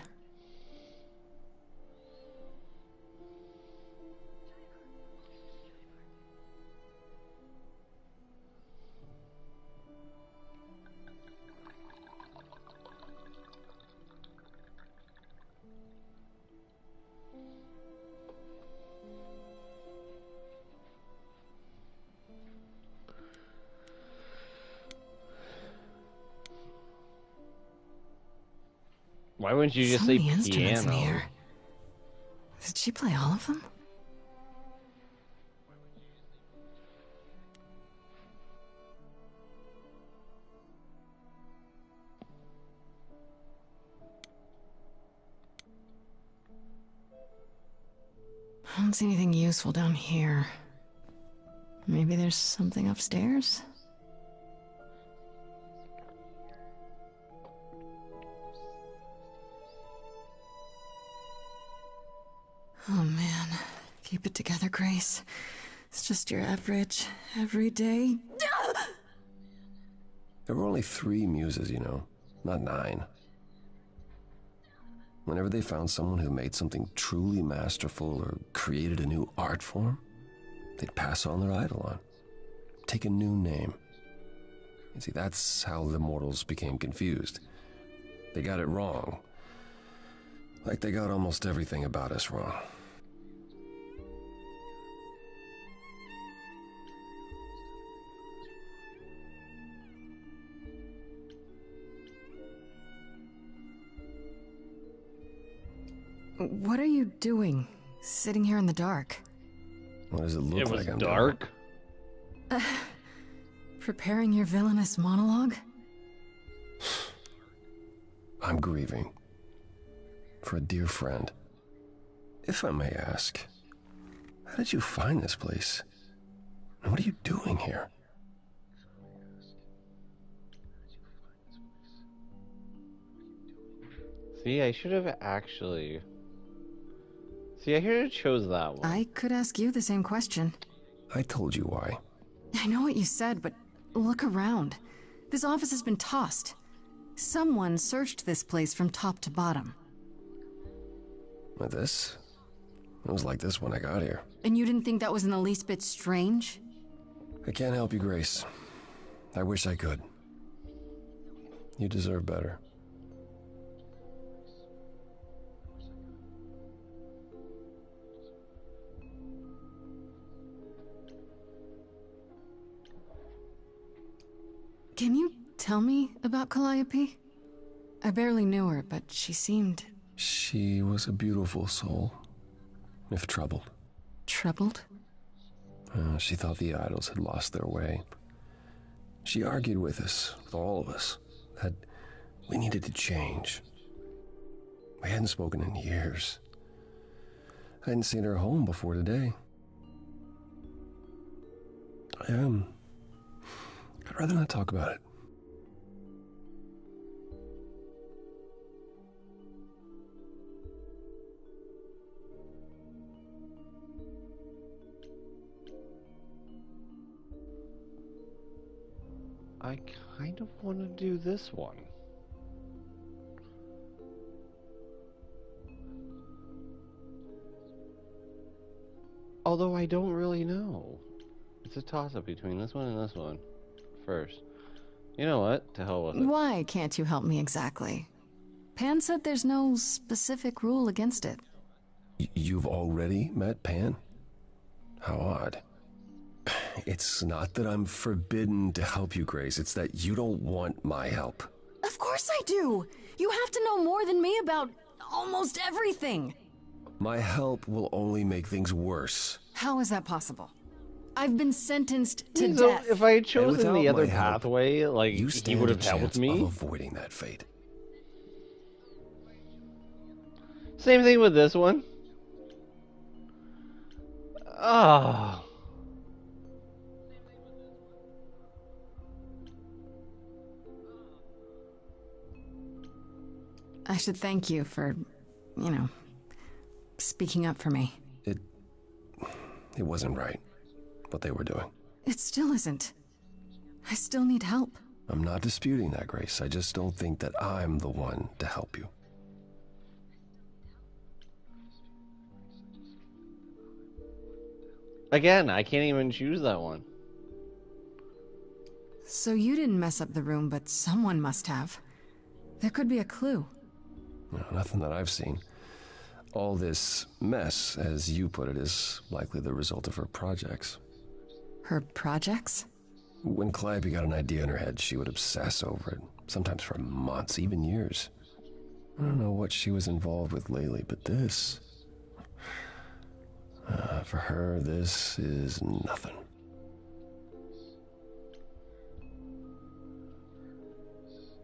Why wouldn't you just So say many instruments in piano? here. Did she play all of them? don't see anything useful down here. Maybe there's something upstairs? Oh man. Keep it together, Grace. It's just your average, everyday... There were only 3 muses, you know, not 9. Whenever they found someone who made something truly masterful or created a new art form, they'd pass on their idol on. Take a new name. You see, that's how the mortals became confused. They got it wrong. Like they got almost everything about us wrong. What are you doing? Sitting here in the dark? What does it look like I'm dark? Preparing your villainous monologue? I'm grieving. For a dear friend. If I may ask, how did you find this place? And what are you doing here? See, I should have actually... See, I should have chose that one. I could ask you the same question. I told you why. I know what you said, but look around. This office has been tossed. Someone searched this place from top to bottom. With this? It was like this when I got here. And you didn't think that was in the least bit strange? I can't help you, Grace. I wish I could. You deserve better. Can you tell me about Calliope? I barely knew her, but she seemed... She was a beautiful soul, if troubled. Troubled? She thought the idols had lost their way. She argued with us, with all of us, that we needed to change. We hadn't spoken in years. I hadn't seen her home before today. I'd rather not talk about it. I kind of want to do this one. Although I don't really know. It's a toss-up between this one and this one. First. You know what? To hell with it. Why can't you help me exactly? Pan said there's no specific rule against it. You've already met Pan? How odd. It's not that I'm forbidden to help you, Grace. It's that you don't want my help. Of course I do! You have to know more than me about almost everything! My help will only make things worse. How is that possible? I've been sentenced to So death. if I had chosen the other my help, pathway, like, you he stand would a have helped chance me. of avoiding that fate. Same thing with this one. Ah. I should thank you for, you know, speaking up for me. It wasn't right, what they were doing. It still isn't. I still need help. I'm not disputing that, Grace. I just don't think that I'm the one to help you. Again, I can't even choose that one. So you didn't mess up the room, but someone must have. There could be a clue. No, nothing that I've seen. All this mess, as you put it, is likely the result of her projects. Her projects? When Calliope got an idea in her head, she would obsess over it, sometimes for months, even years. I don't know what she was involved with lately, but this... for her, this is nothing.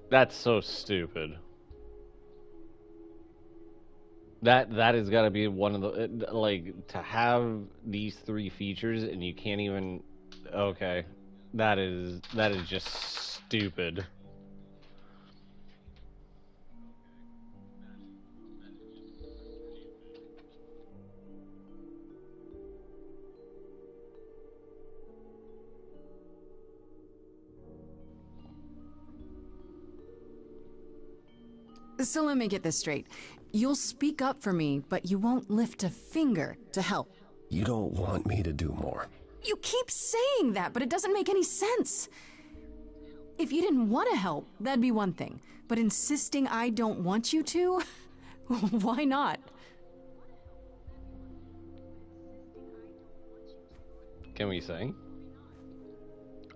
That's so stupid. That has got to be one of the like to have these three features and you can't even. Okay, that is just stupid. So let me get this straight. You'll speak up for me, but you won't lift a finger to help. You don't want me to do more. You keep saying that, but it doesn't make any sense. If you didn't want to help, that'd be one thing. But insisting I don't want you to? Why not? Can we sing?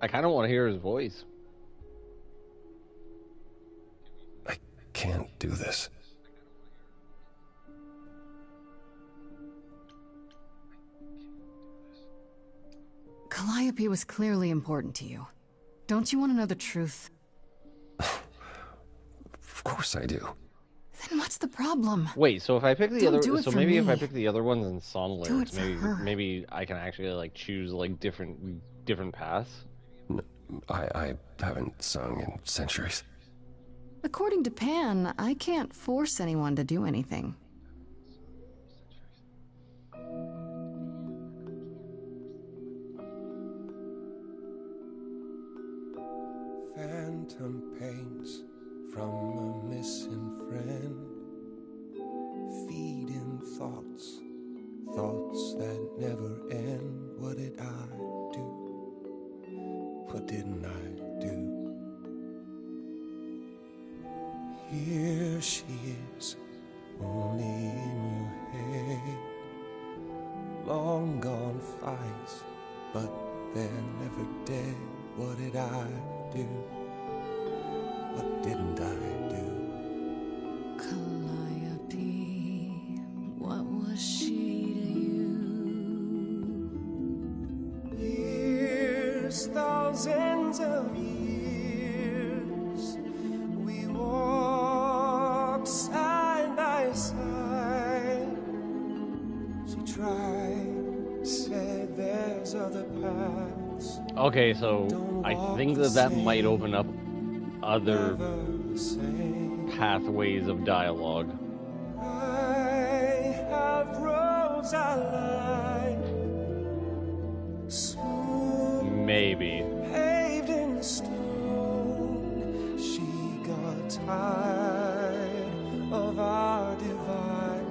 I kind of want to hear his voice. I can't do this. Calliope was clearly important to you. Don't you want to know the truth? Of course I do. Then what's the problem? Wait, so if I pick the Don't other, do it so for maybe if I me. pick the other ones in song Do it lyrics, for maybe her. maybe I can actually like choose like different paths. I haven't sung in centuries. According to Pan, I can't force anyone to do anything. Phantom pains from a missing friend, feeding thoughts, thoughts that never end. What did I do? What didn't I do? Here she is, only in your head. Long gone fights, but they're never dead. What did I do? What didn't I do? Calliope, what was she to you? Years, thousands of years, we walked side by side. She tried, said there's other paths. Okay, so I think that might open up other pathways of dialogue. I have roads I like, smooth, Maybe. paved in stone. She got tired of our divide.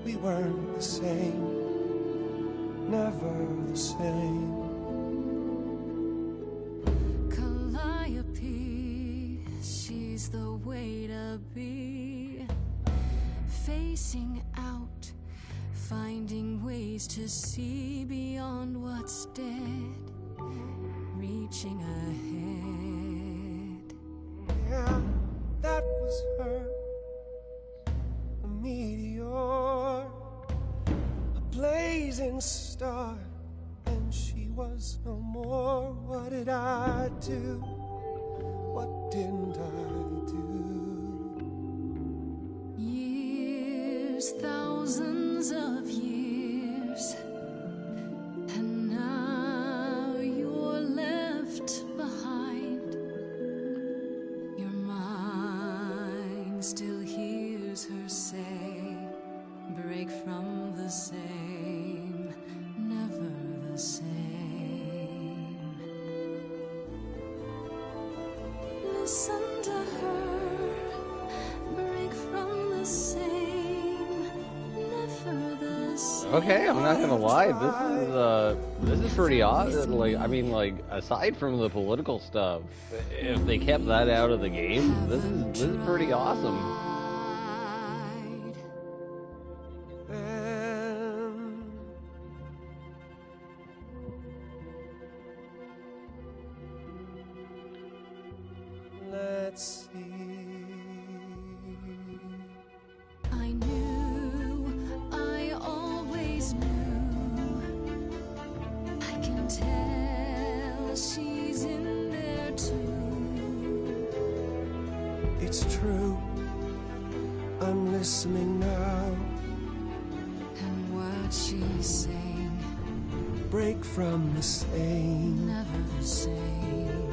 We weren't the same, never the same. Calliope, she's the way to be. Facing out, finding ways to see beyond what's dead. Reaching ahead. Yeah, that was her. A meteor, a blazing star, and she was no more. What did I do? What didn't I do? Years, thousands of years, and now you're left behind. Your mind still hears her say, break from the same, never the same. Listen to her, break from the same, never the same. Okay, I'm not gonna lie. This is pretty odd. Like, I mean, like aside from the political stuff, if they kept that out of the game, this is pretty awesome. Let's see. I knew, I always knew. I can tell she's in there too. It's true, listening now. And what she's saying, break from the same, never the same.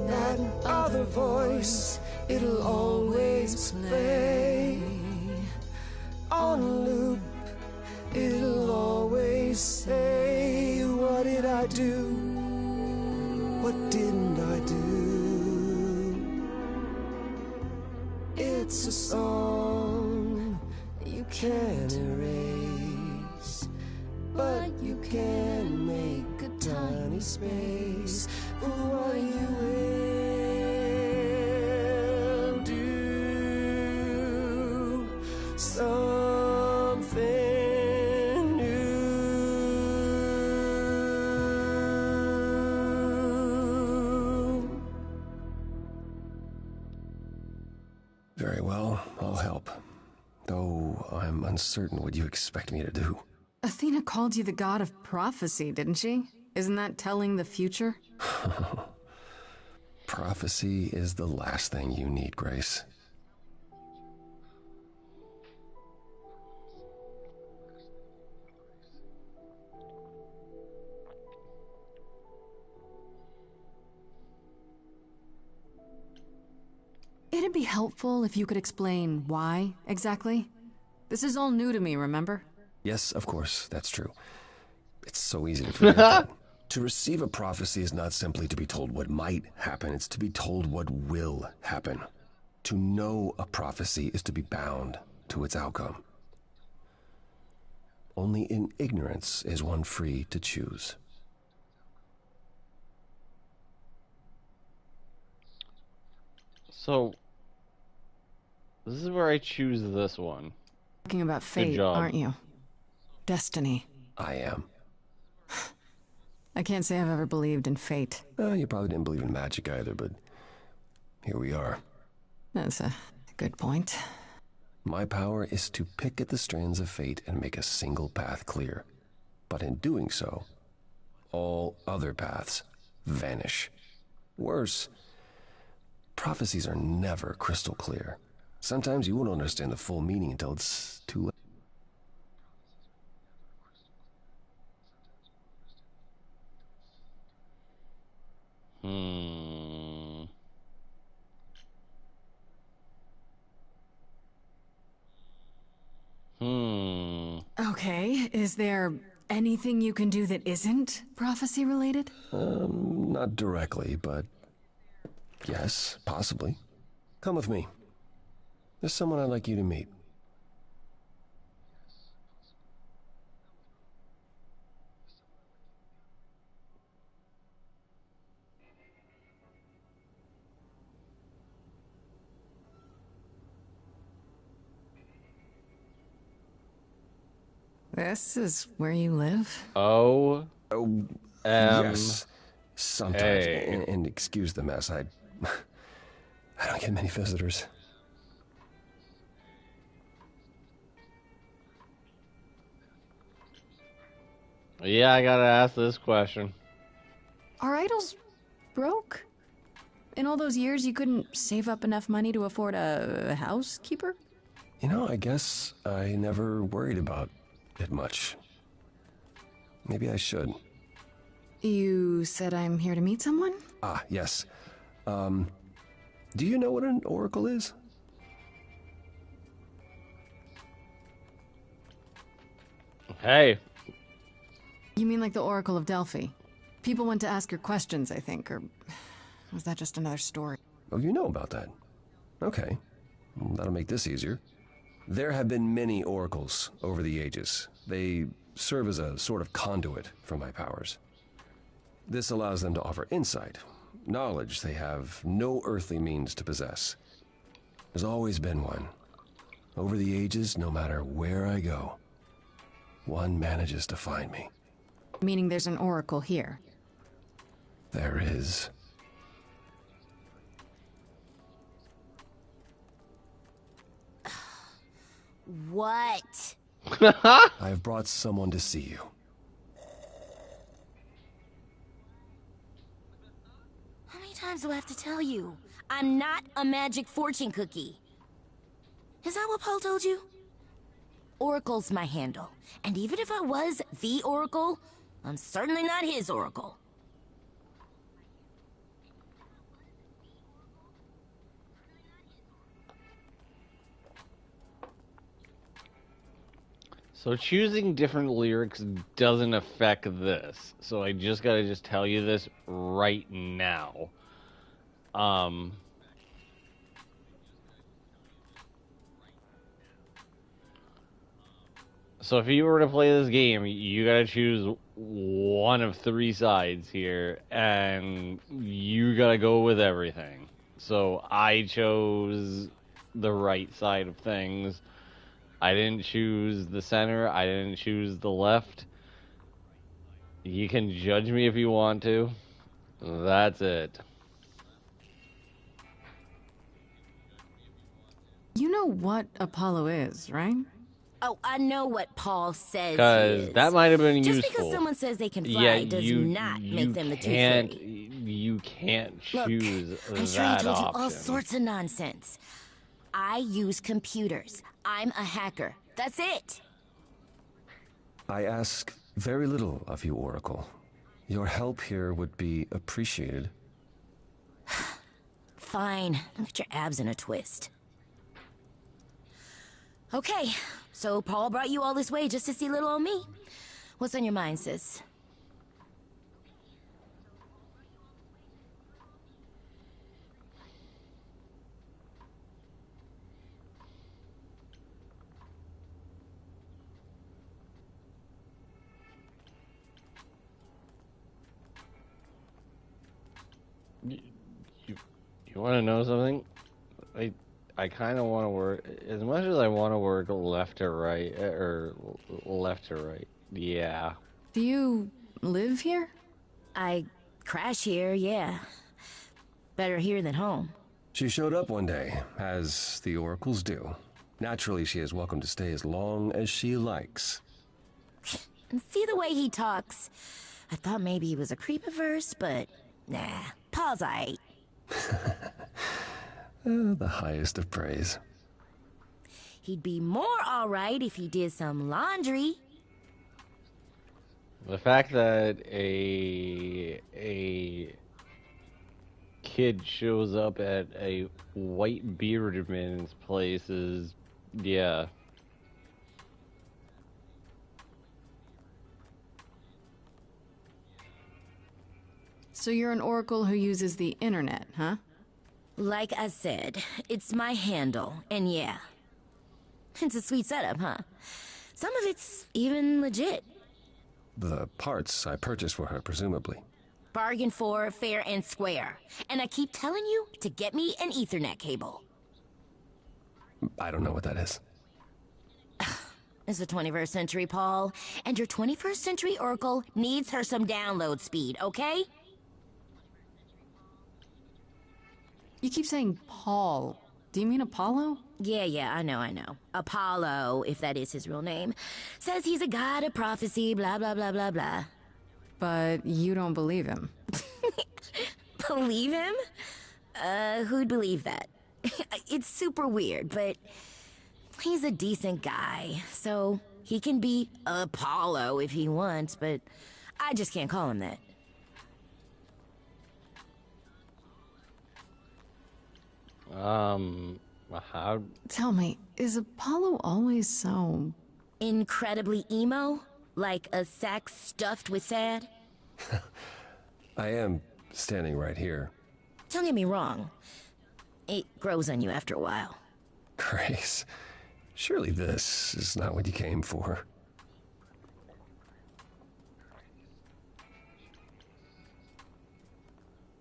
That other voice, it'll always play. On loop, it'll always say, what did I do? What didn't I do? It's a song you can't erase, but you can make a tiny space for what you will do. Something new. Very well, I'll help. Though I'm uncertain what you expect me to do. Athena called you the god of prophecy, didn't she? Isn't that telling the future? Prophecy is the last thing you need, Grace. It'd be helpful if you could explain why, exactly. This is all new to me, remember? Yes, of course, that's true. It's so easy to forget that. To receive a prophecy is not simply to be told what might happen, it's to be told what will happen. To know a prophecy is to be bound to its outcome. Only in ignorance is one free to choose. So, this is where I choose this one. Talking about fate, aren't you? Destiny. I am. I can't say I've ever believed in fate. You probably didn't believe in magic either, but here we are. That's a good point. My power is to pick at the strands of fate and make a single path clear. But in doing so, all other paths vanish. Worse, prophecies are never crystal clear. Sometimes you won't understand the full meaning until it's too late. Okay, is there anything you can do that isn't prophecy related? Not directly, but yes, possibly. Come with me. There's someone I'd like you to meet. This is where you live? Yes, sometimes. And excuse the mess. I don't get many visitors. Yeah, I gotta ask this question. Are idols broke? In all those years, you couldn't save up enough money to afford a housekeeper? You know, I guess I never worried about it much. Maybe I should. You said I'm here to meet someone? Ah, yes. Do you know what an oracle is? Hey. You mean like the Oracle of Delphi? People went to ask her questions, I think, or was that just another story? Oh, you know about that. Okay. That'll make this easier. There have been many oracles over the ages. They serve as a sort of conduit for my powers. This allows them to offer insight, knowledge they have no earthly means to possess. There's always been one. Over the ages, no matter where I go, one manages to find me. Meaning there's an oracle here? There is. What? I've brought someone to see you. How many times do I have to tell you? I'm not a magic fortune cookie. Is that what Paul told you? Oracle's my handle. And even if I was the Oracle, I'm certainly not his Oracle. So choosing different lyrics doesn't affect this. So I just gotta tell you this right now. So if you were to play this game, you gotta choose one of three sides here, and you gotta go with everything. So I chose the right side of things. I didn't choose the center. I didn't choose the left. You can judge me if you want to. That's it. You know what Apollo is, right? Oh, I know what Paul says he Because is. that might have been Just useful. because someone says they can Yeah, fly does not make them the Tooth Fairy. You can't Look, choose I'm sure he that told you option. all sorts of nonsense. I use computers. I'm a hacker. That's it. I ask very little of you, Oracle. Your help here would be appreciated. Fine. Get your abs in a twist. Okay, so Paul brought you all this way just to see little old me. What's on your mind, sis? You want to know something? I kind of want to work as much as I want to work left to right or left to right. Yeah. Do you live here? I crash here, yeah. Better here than home. She showed up one day, as the oracles do. Naturally, she is welcome to stay as long as she likes. And see the way he talks. I thought maybe he was a creep at first, but nah, Paul's aight. The highest of praise. He'd be more alright if he did some laundry. The fact that a kid shows up at a white bearded man's place is, yeah. So you're an oracle who uses the internet, huh? Like I said, it's my handle, and yeah. It's a sweet setup, huh? Some of it's even legit. The parts I purchased for her, presumably. Bargain for, fair and square. And I keep telling you to get me an Ethernet cable. I don't know what that is. It's the 21st century, Paul. And your 21st century Oracle needs her some download speed, okay? You keep saying Paul. Do you mean Apollo? Yeah, I know. Apollo, if that is his real name, says he's a god of prophecy, blah, blah, blah, blah, blah. But you don't believe him. Believe him? Who'd believe that? It's super weird, but he's a decent guy, so he can be Apollo if he wants, but I just can't call him that. How? Tell me, is Apollo always so... incredibly emo? Like a sack stuffed with sad? I am standing right here. Don't get me wrong. It grows on you after a while. Grace, surely this is not what you came for.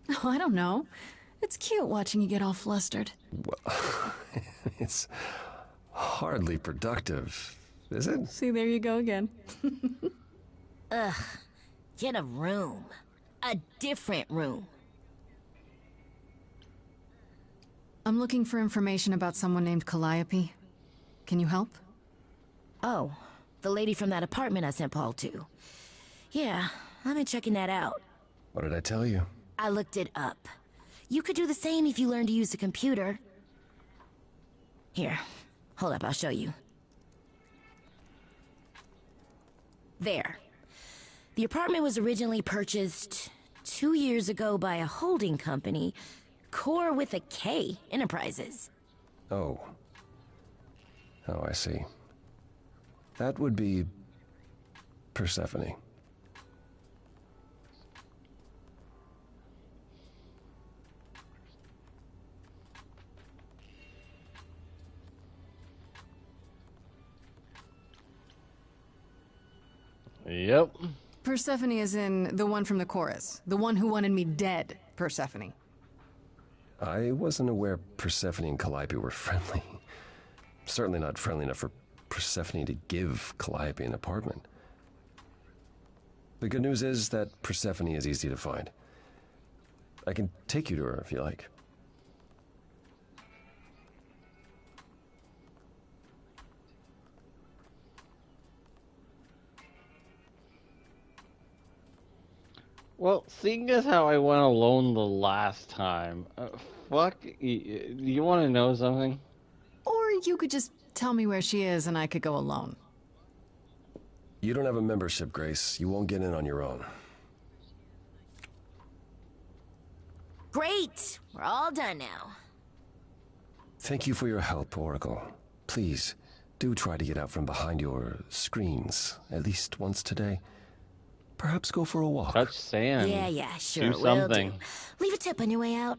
Oh, I don't know. It's cute watching you get all flustered. Well, it's hardly productive, is it? See, there you go again. Ugh. Get a room. A different room. I'm looking for information about someone named Calliope. Can you help? Oh, the lady from that apartment I sent Paul to. Yeah, I've been checking that out. What did I tell you? I looked it up. You could do the same if you learned to use a computer. Here, Hold up, I'll show you. There. The apartment was originally purchased 2 years ago by a holding company, Core with a K Enterprises. Oh. Oh, I see. That would be Persephone. Yep. Persephone is in the one from the chorus. The one who wanted me dead, Persephone. I wasn't aware Persephone and Calliope were friendly. Certainly not friendly enough for Persephone to give Calliope an apartment. The good news is that Persephone is easy to find. I can take you to her if you like. Well, seeing as how I went alone the last time, you want to know something? Or you could just tell me where she is and I could go alone. You don't have a membership, Grace. You won't get in on your own. Great! We're all done now. Thank you for your help, Oracle. Please, do try to get out from behind your screens at least once today. Perhaps go for a walk. Touch sand. Yeah, sure, Do will something. do. Leave a tip on your way out.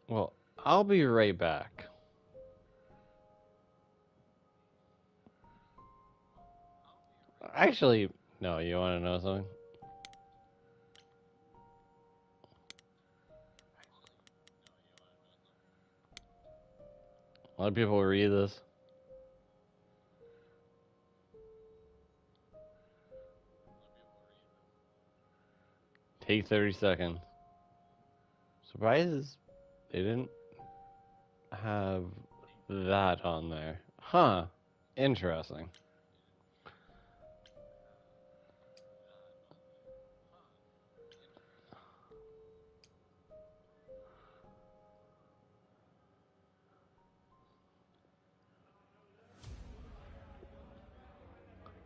Well, I'll be right back. Actually, no, you want to know something? A lot of people read this. Take 30 seconds. Surprises they didn't have that on there. Huh. Interesting.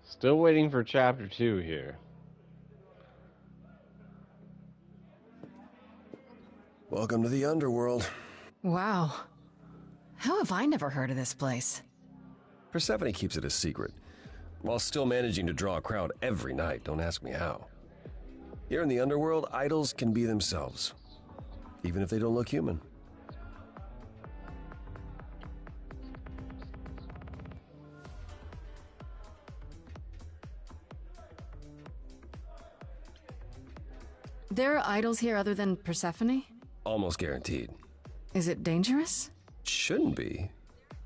Still waiting for chapter 2 here. Welcome to the underworld. Wow. How have I never heard of this place? Persephone keeps it a secret, while still managing to draw a crowd every night. Don't ask me how. Here in the underworld, idols can be themselves, even if they don't look human. There are idols here other than Persephone? Almost guaranteed. Is it dangerous? Shouldn't be.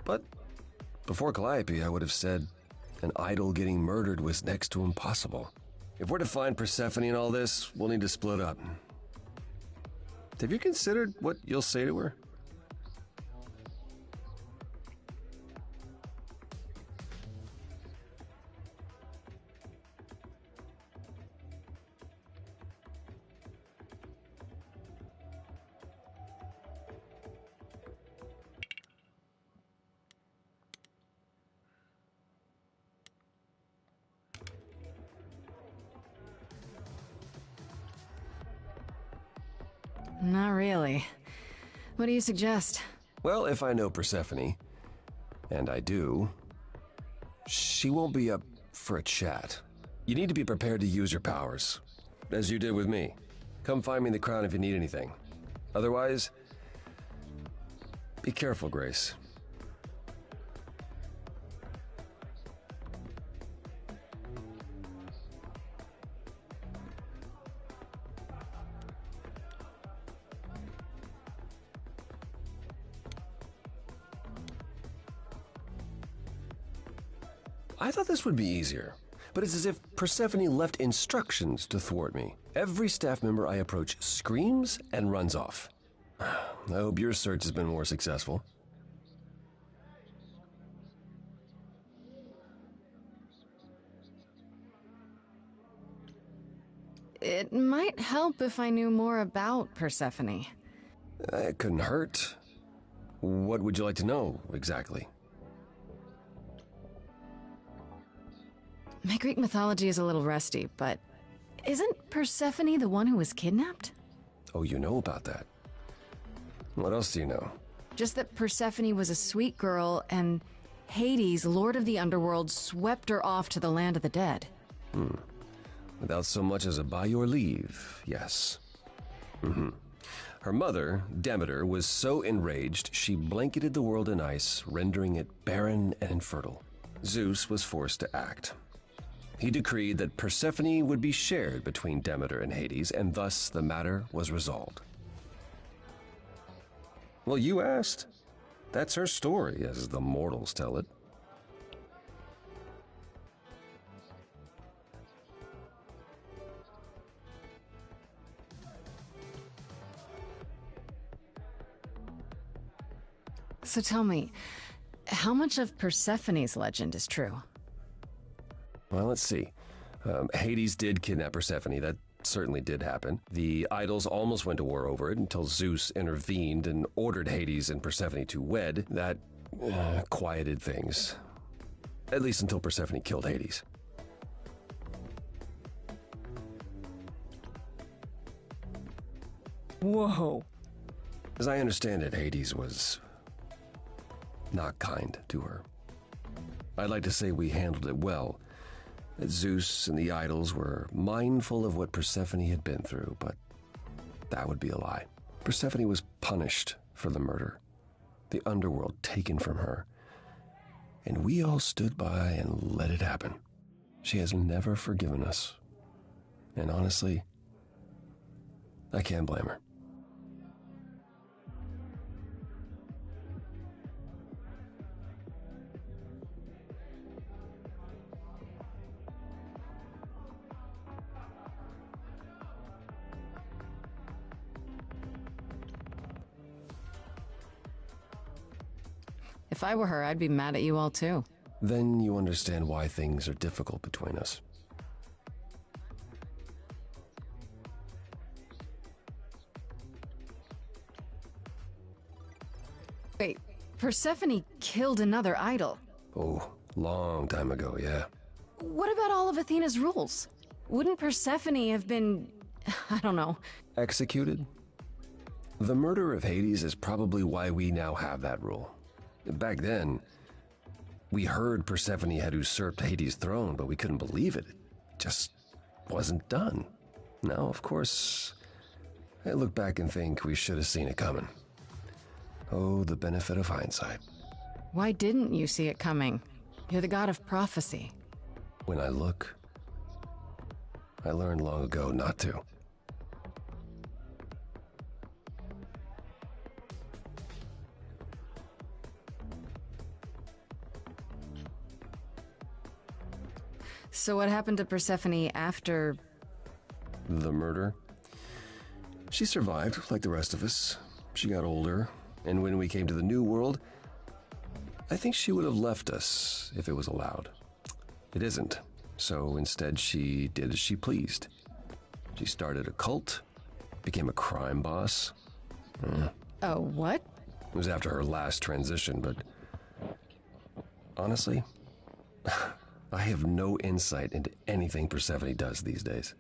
But before Calliope, I would have said an idol getting murdered was next to impossible. If we're to find Persephone in all this, we'll need to split up. Have you considered what you'll say to her? Not really. What do you suggest? Well, if I know Persephone, and I do, she won't be up for a chat. You need to be prepared to use your powers, as you did with me. Come find me in the crown if you need anything. Otherwise, be careful, Grace. I thought this would be easier, but it's as if Persephone left instructions to thwart me. Every staff member I approach screams and runs off. I hope your search has been more successful. It might help if I knew more about Persephone. It couldn't hurt. What would you like to know, exactly? My Greek mythology is a little rusty, but isn't Persephone the one who was kidnapped? Oh, you know about that. What else do you know? Just that Persephone was a sweet girl, and Hades, lord of the underworld, swept her off to the land of the dead. Without so much as a by your leave, yes. Her mother, Demeter, was so enraged she blanketed the world in ice, rendering it barren and infertile. Zeus was forced to act. He decreed that Persephone would be shared between Demeter and Hades, and thus the matter was resolved. Well, you asked. That's her story, as the mortals tell it. So tell me, how much of Persephone's legend is true? Well, let's see. Hades did kidnap Persephone. That certainly did happen. The idols almost went to war over it until Zeus intervened and ordered Hades and Persephone to wed. That quieted things. At least until Persephone killed Hades. Whoa. As I understand it, Hades was not kind to her. I'd like to say we handled it well, that Zeus and the idols were mindful of what Persephone had been through, but that would be a lie. Persephone was punished for the murder, the underworld taken from her, and we all stood by and let it happen. She has never forgiven us, and honestly, I can't blame her. If I were her, I'd be mad at you all too. Then you understand why things are difficult between us. Wait, Persephone killed another idol. Oh, long time ago, yeah. What about all of Athena's rules? Wouldn't Persephone have been, I don't know, Executed? The murder of Hades is probably why we now have that rule. Back then, we heard Persephone had usurped Hades' throne, but we couldn't believe it. It just wasn't done. Now, of course, I look back and think we should have seen it coming. Oh, the benefit of hindsight. Why didn't you see it coming? You're the god of prophecy. When I look, I learned long ago not to. So what happened to Persephone after... The murder? She survived, like the rest of us. She got older, and when we came to the New World, I think she would have left us if it was allowed. It isn't, so instead she did as she pleased. She started a cult, became a crime boss. Oh, what? It was after her last transition, but honestly, I have no insight into anything Persephone does these days.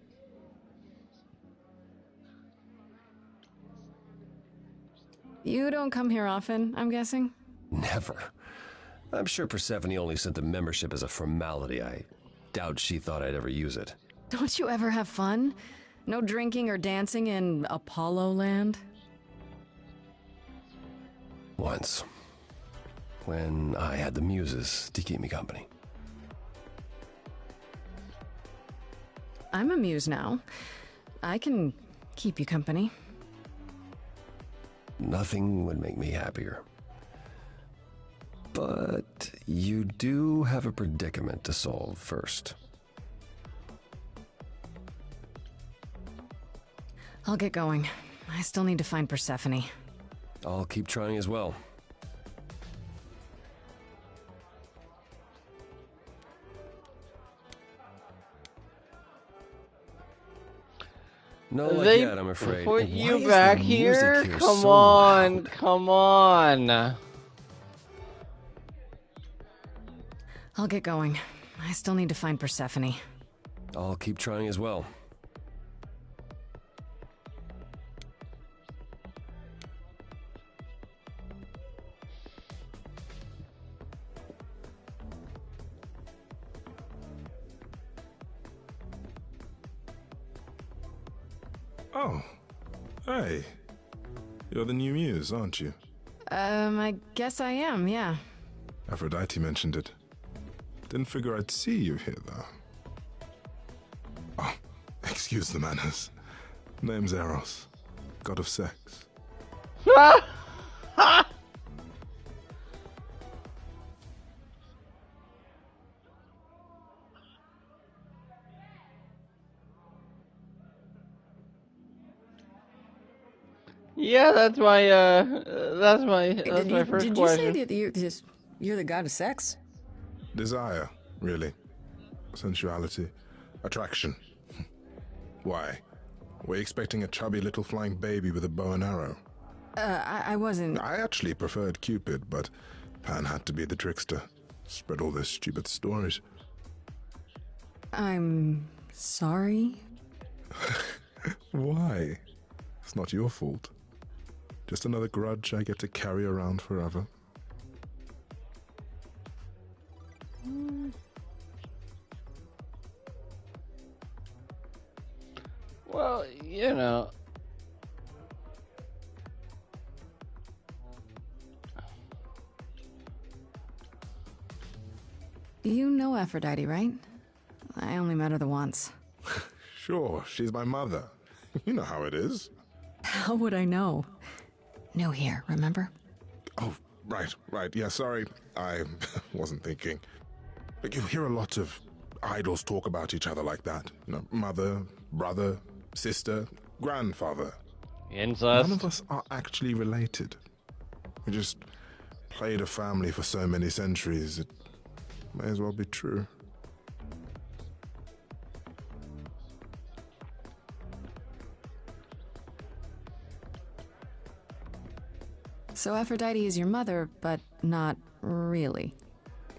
You don't come here often, I'm guessing? Never. I'm sure Persephone only sent the membership as a formality. I doubt she thought I'd ever use it. Don't you ever have fun? No drinking or dancing in Apollo land? Once. When I had the muses to keep me company. I'm a muse now. I can keep you company. Nothing would make me happier. But You do have a predicament to solve first. I'll get going. I still need to find Persephone. I'll keep trying as well. No luck yet, I'm afraid. Put And why you is back the music here? here Come so on, loud? come on. I'll get going. I still need to find Persephone. I'll keep trying as well. Oh, hey. You're the new muse, aren't you? I guess I am, yeah. Aphrodite mentioned it. Didn't figure I'd see you here, though. Oh, excuse the manners. Name's Eros, god of sex. Yeah, that's my first Did you say question. that you're the god of sex? Desire, really. Sensuality. Attraction. Why? Were you expecting a chubby little flying baby with a bow and arrow? I wasn't... I actually preferred Cupid, but Pan had to be the trickster. Spread all those stupid stories. I'm sorry? Why? It's not your fault. Just another grudge I get to carry around forever. Well, you know. You know Aphrodite, right? I only met her the once. Sure, she's my mother. You know how it is. How would I know? New here, remember? Oh, right. Yeah, sorry. I wasn't thinking. But you hear a lot of idols talk about each other like that. You know, mother, brother, sister, grandfather. Incest. None of us are actually related. We just played a family for so many centuries, it may as well be true. So Aphrodite is your mother, but not really.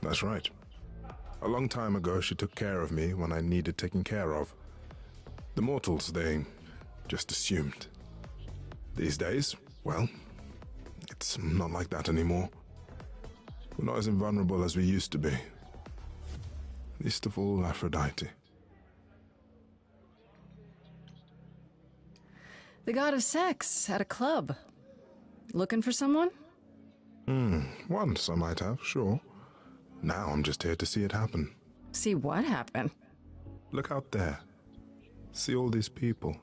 That's right. A long time ago, she took care of me when I needed taking care of. The mortals, they just assumed. These days, well, it's not like that anymore. We're not as invulnerable as we used to be. Least of all, Aphrodite. The god of sex at a club. Looking for someone? Once I might have, sure. Now I'm just here to see it happen. See what happen? Look out there. See all these people.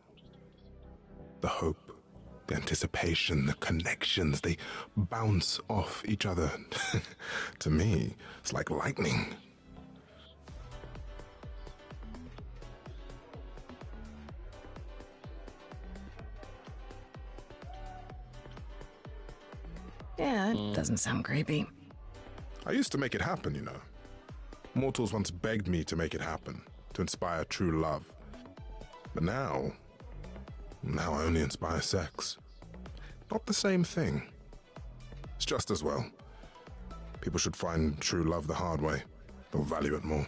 The hope, the anticipation, the connections, they bounce off each other. To me, it's like lightning. Yeah, that doesn't sound creepy. I used to make it happen, you know. Mortals once begged me to make it happen, to inspire true love. But now I only inspire sex. Not the same thing. It's just as well. People should find true love the hard way. They'll value it more.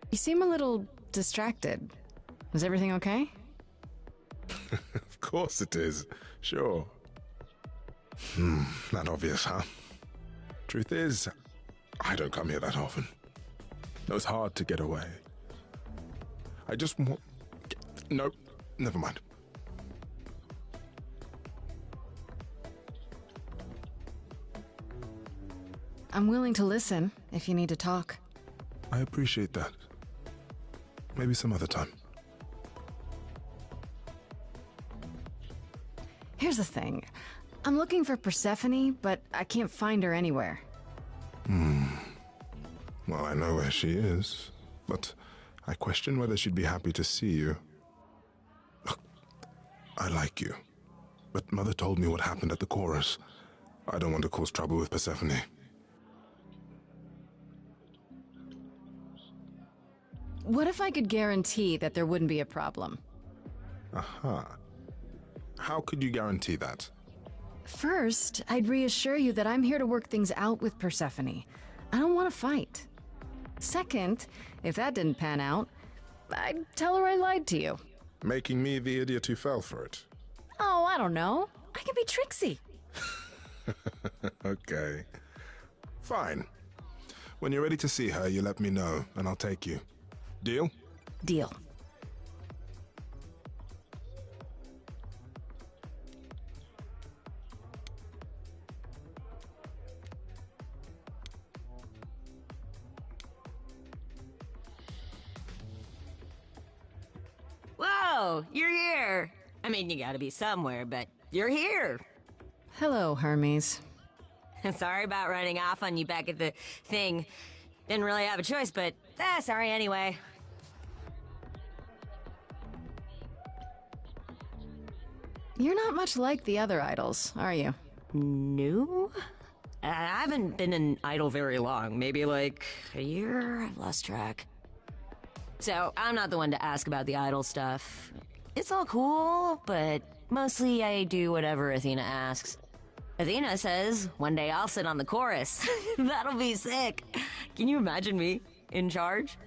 You seem a little distracted. Is everything okay? Of course it is. Sure. Not obvious, huh? Truth is, I don't come here that often. No, it's hard to get away. I just want... No, never mind. I'm willing to listen if you need to talk. I appreciate that. Maybe some other time. Here's the thing. I'm looking for Persephone, but I can't find her anywhere. Well, I know where she is, but I question whether she'd be happy to see you. Look, I like you, but Mother told me what happened at the chorus. I don't want to cause trouble with Persephone. What if I could guarantee that there wouldn't be a problem? Aha. How could you guarantee that? First, I'd reassure you that I'm here to work things out with Persephone. I don't want to fight. Second, if that didn't pan out, I'd tell her I lied to you. Making me the idiot who fell for it. Oh, I don't know. I can be tricksy. Okay. Fine. When you're ready to see her, you let me know, and I'll take you. Deal? Deal. Whoa, you're here. I mean, you gotta be somewhere, but you're here. Hello, Hermes. Sorry about running off on you back at the thing. Didn't really have a choice, but sorry anyway. You're not much like the other idols, are you? No? I haven't been an idol very long. Maybe like a year? I've lost track. So, I'm not the one to ask about the idol stuff. It's all cool, but mostly I do whatever Athena asks. Athena says, one day I'll sit on the chorus. That'll be sick. Can you imagine me in charge?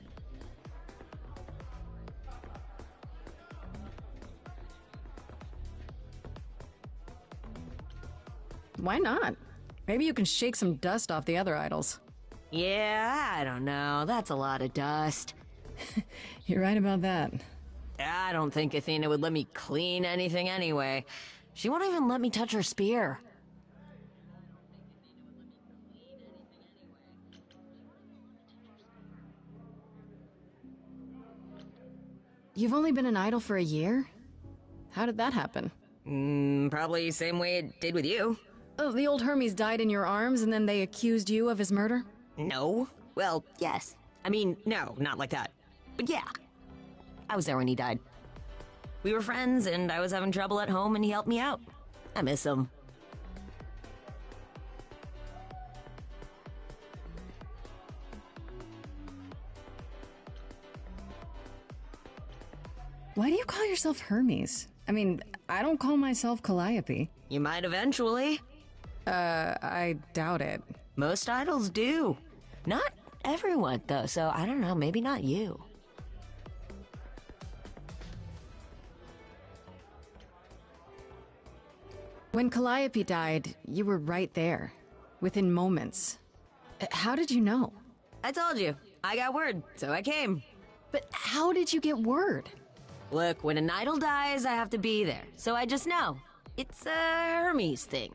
Why not? Maybe you can shake some dust off the other idols. Yeah, I don't know. That's a lot of dust. You're right about that. I don't think Athena would let me clean anything anyway. She won't even let me touch her spear. You've only been an idol for a year? How did that happen? Probably same way it did with you. Oh, the old Hermes died in your arms and then they accused you of his murder? No. Well, yes. I mean, no, not like that. But yeah. I was there when he died. We were friends and I was having trouble at home and he helped me out. I miss him. Why do you call yourself Hermes? I mean, I don't call myself Calliope. You might eventually. I doubt it. Most idols do. Not everyone, though, so I don't know, maybe not you. When Calliope died, you were right there, within moments. How did you know? I told you. I got word, so I came. But how did you get word? Look, when an idol dies, I have to be there, so I just know. It's a Hermes thing.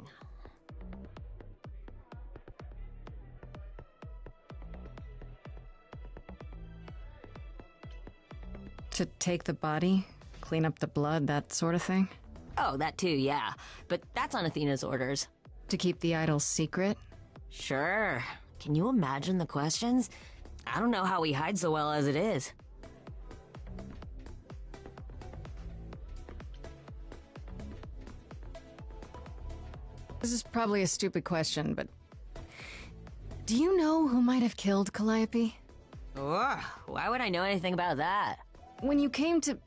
To take the body, clean up the blood, that sort of thing? Oh, that too, yeah. But that's on Athena's orders. To keep the idol's secret? Sure. Can you imagine the questions? I don't know how we hide so well as it is. This is probably a stupid question, but do you know who might have killed Calliope? Ugh, why would I know anything about that? When you came to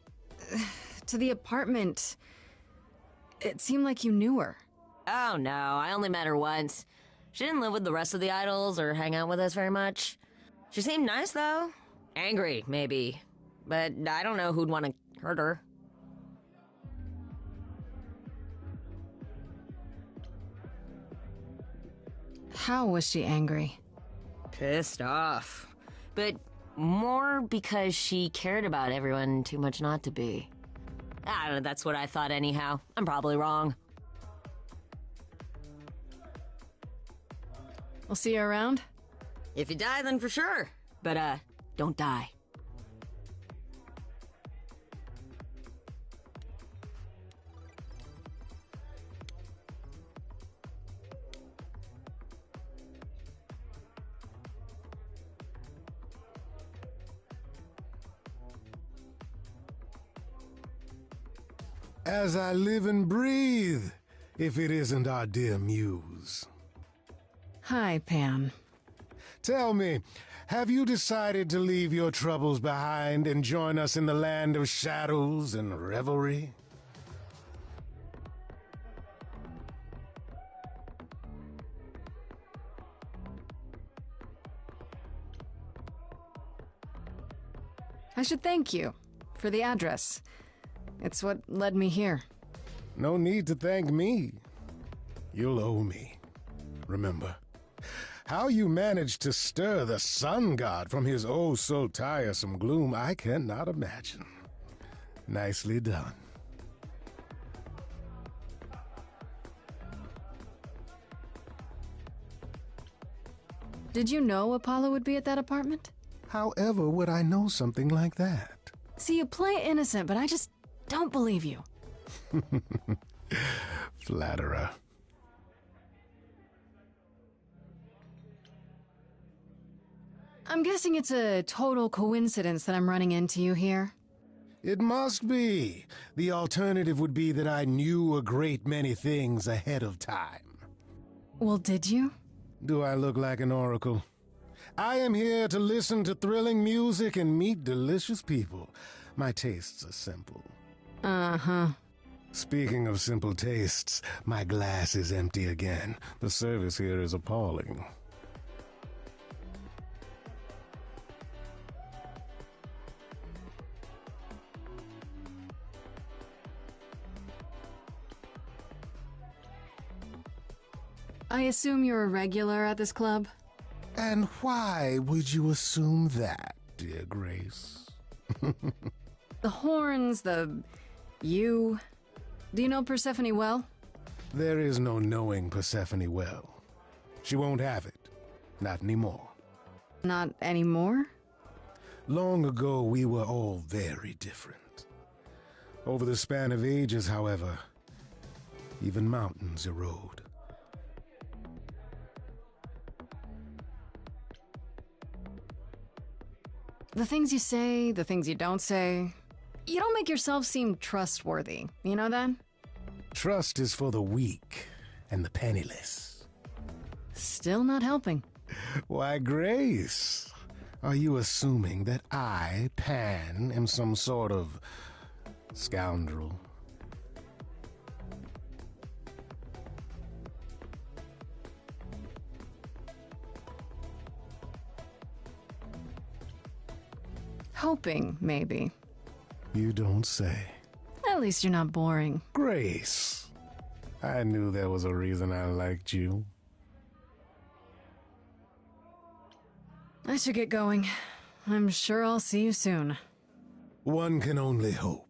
the apartment, it seemed like you knew her. Oh no, I only met her once. She didn't live with the rest of the idols or hang out with us very much. She seemed nice though. Angry, maybe. But I don't know who'd want to hurt her. How was she angry? Pissed off. But more because she cared about everyone too much not to be. I don't know, that's what I thought anyhow. I'm probably wrong. We'll see you around? If you die, then for sure. But, don't die. As I live and breathe, if it isn't our dear muse. Hi, Pam. Tell me, have you decided to leave your troubles behind and join us in the land of shadows and revelry? I should thank you for the address. It's what led me here. No need to thank me. You'll owe me. Remember, how you managed to stir the sun god from his oh so tiresome gloom, I cannot imagine. Nicely done. Did you know Apollo would be at that apartment? However would I know something like that? See, you play innocent, but I just don't believe you. Flatterer. I'm guessing it's a total coincidence that I'm running into you here. It must be. The alternative would be that I knew a great many things ahead of time. Well, did you? Do I look like an oracle? I am here to listen to thrilling music and meet delicious people. My tastes are simple. Uh-huh. Speaking of simple tastes, my glass is empty again. The service here is appalling. I assume you're a regular at this club? And why would you assume that, dear Grace? The horns, you... Do you know Persephone well? There is no knowing Persephone well. She won't have it. Not anymore. Not anymore? Long ago, we were all very different. Over the span of ages, however, even mountains erode. The things you say, the things you don't say. You don't make yourself seem trustworthy. You know that? Trust is for the weak and the penniless. Still not helping. Why, Grace, are you assuming that I, Pan, am some sort of scoundrel? Hoping, maybe. You don't say. At least you're not boring. Grace, I knew there was a reason I liked you. I should get going. I'm sure I'll see you soon. One can only hope.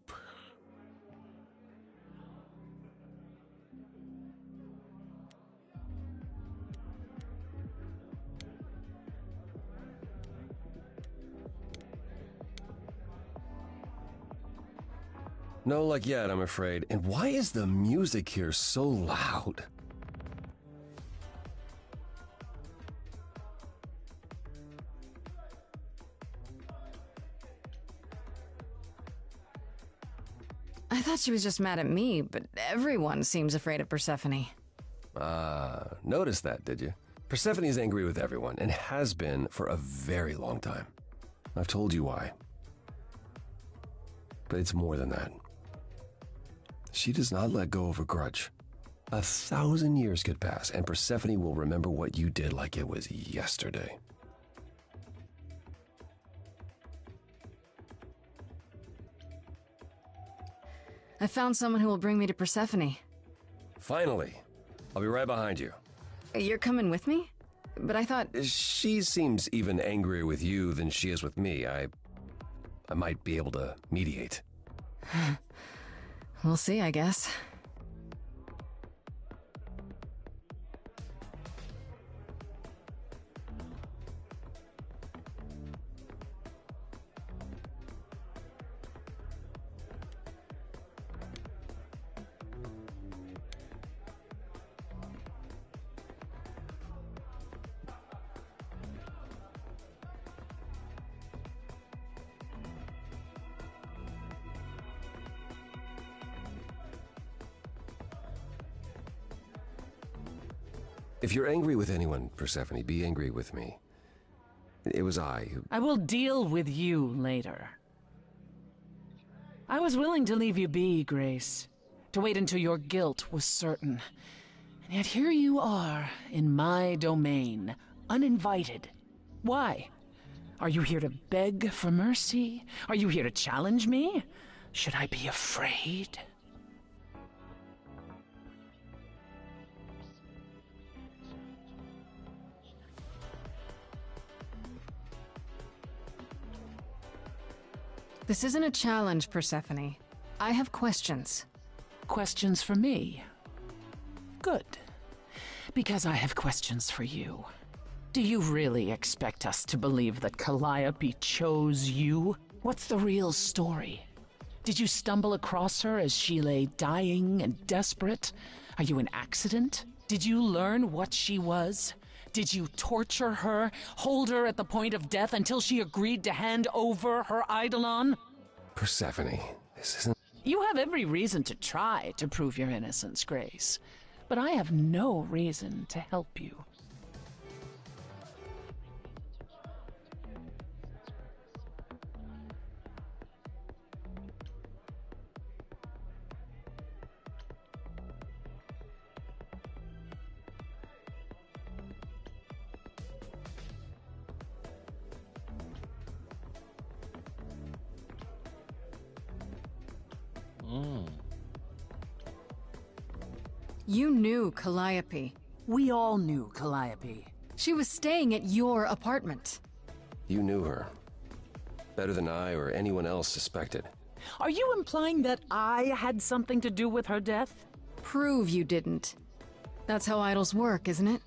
No luck yet, I'm afraid. And why is the music here so loud? I thought she was just mad at me, but everyone seems afraid of Persephone. Noticed that, did you? Persephone's angry with everyone, and has been for a very long time. I've told you why. But it's more than that. She does not let go of a grudge. 1,000 years could pass, and Persephone will remember what you did like it was yesterday. I found someone who will bring me to Persephone. Finally. I'll be right behind you. You're coming with me? But I thought... She seems even angrier with you than she is with me. I might be able to mediate. We'll see, I guess. If you're angry with anyone, Persephone, be angry with me. It was I who... I will deal with you later. I was willing to leave you be, Grace, to wait until your guilt was certain. And yet here you are, in my domain, uninvited. Why? Are you here to beg for mercy? Are you here to challenge me? Should I be afraid? This isn't a challenge, Persephone. I have questions. Questions for me? Good. Because I have questions for you. Do you really expect us to believe that Calliope chose you? What's the real story? Did you stumble across her as she lay dying and desperate? Are you an accident? Did you learn what she was? Did you torture her, hold her at the point of death until she agreed to hand over her Eidolon? Persephone, this isn't... You have every reason to try to prove your innocence, Grace, but I have no reason to help you. You knew Calliope. We all knew Calliope. She was staying at your apartment. You knew her. Better than I or anyone else suspected. Are you implying that I had something to do with her death? Prove you didn't. That's how idols work, isn't it?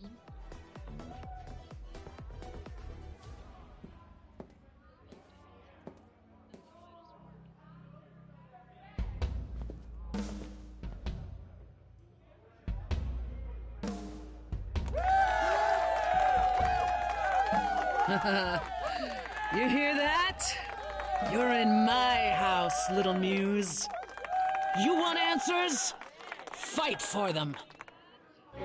You hear that? You're in my house, little muse. You want answers? Fight for them. A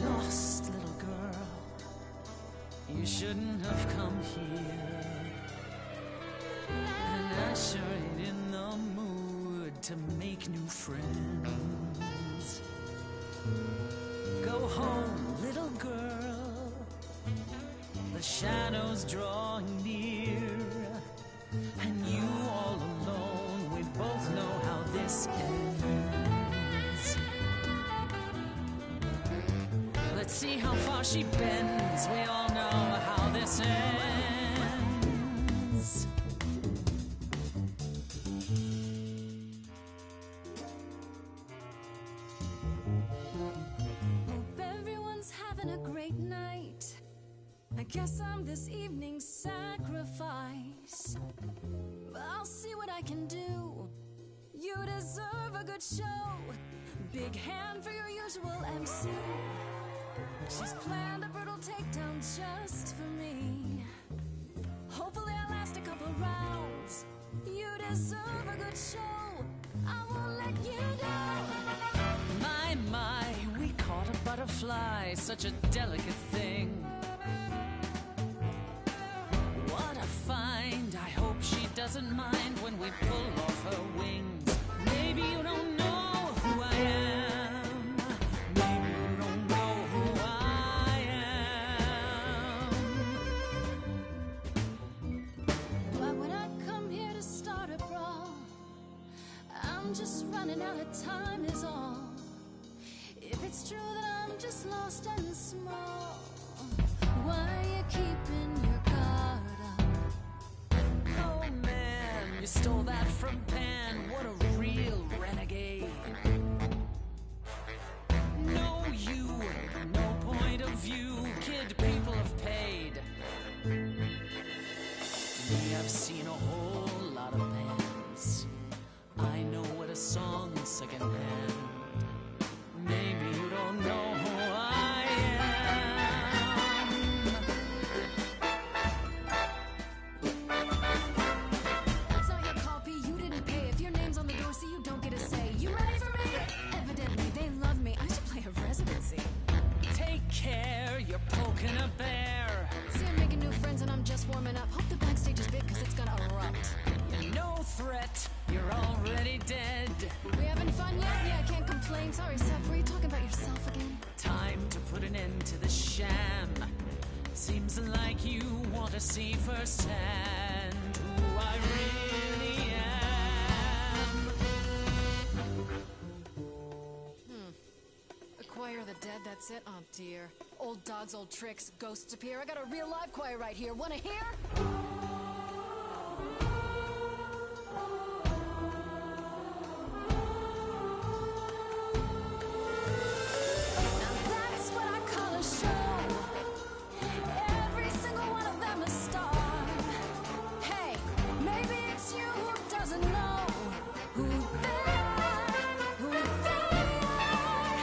lost little girl. You shouldn't have come here. And I sure ain't in the mood to make new friends. Go home, little girl. The shadows drawing near, and you all alone. We both know how this ends. Let's see how far she bends. We all know how this ends. I guess I'm this evening's sacrifice. But I'll see what I can do. You deserve a good show. Big hand for your usual MC. She's planned a brutal takedown just for me. Hopefully I'll last a couple rounds. You deserve a good show. I won't let you down. My, we caught a butterfly, such a delicate thing. What a find. I hope she doesn't mind when we pull off her wings. Maybe you don't know who I am. Maybe you don't know who I am. Why would I come here to start a brawl? I'm just running out of time is all. If it's true that I'm just lost and small, why are you keeping your guard up? Oh man, you stole that from Pan. What a real renegade. No you, no point of view. Kid, people have paid. We have seen a whole lot of bands. I know what a song secondhand. Maybe you don't know who I am. warming up. Hope the backstage is big, cause it's gonna erupt. You're no threat, you're already dead. We having fun yet? Yeah, I can't complain. Sorry, Seth, were you talking about yourself again? Time to put an end to the sham. Seems like you want to see firsthand who I really am. Acquire the dead, that's it? Oh dear. Old dogs, old tricks, ghosts appear. I got a real live choir right here. Wanna hear? That's what I call a show. Every single one of them a star. Hey, maybe it's you who doesn't know who they are, who they are.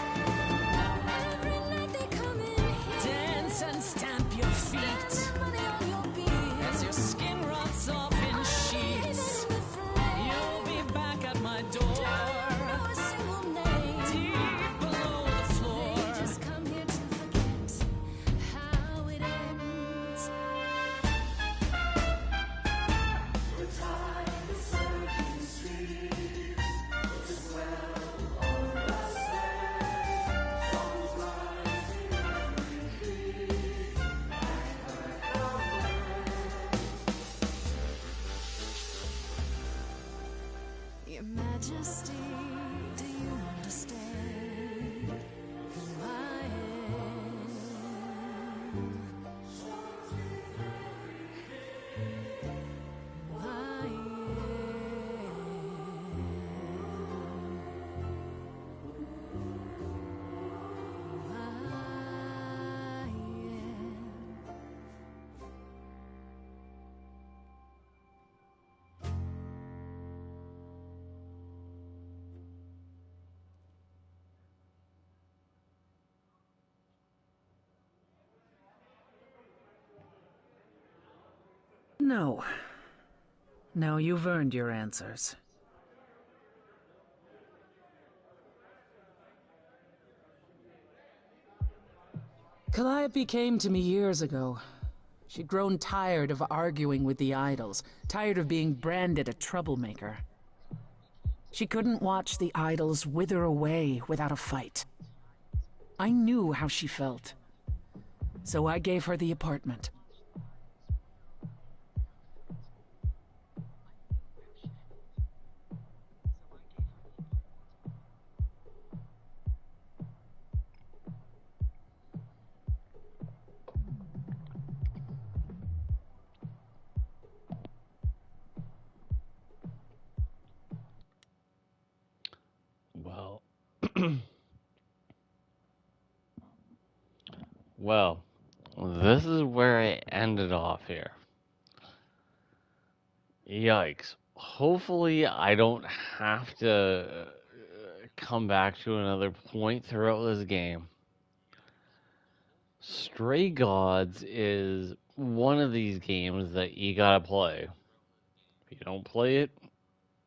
Every night they come in here. Dance and stamp your feet Spend money on your beat. as your skin rots off in sheets. In the flame. You'll be back at my door, Don't know a single name. deep below the floor. They just come here to forget how it ends. Your Majesty, do you understand who I am? Who I No. Now you've earned your answers. Calliope came to me years ago. She'd grown tired of arguing with the idols, tired of being branded a troublemaker. She couldn't watch the idols wither away without a fight. I knew how she felt, so I gave her the apartment. Well, well, this is where I ended off here. Yikes. Hopefully, I don't have to come back to another point throughout this game. Stray Gods is one of these games that you gotta play. If you don't play it,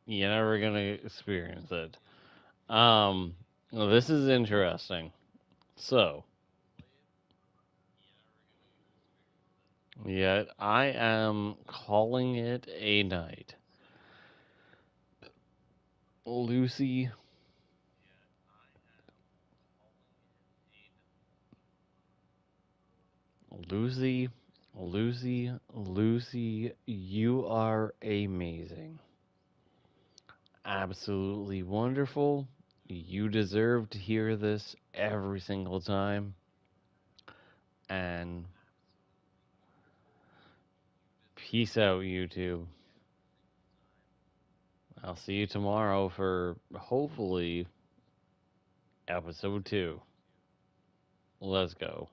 you're never gonna experience it. This is interesting. So, yet I am calling it a night. Lucy. Lucy, you are amazing. Absolutely wonderful. You deserve to hear this every single time. And peace out, YouTube. I'll see you tomorrow for hopefully episode 2. Let's go.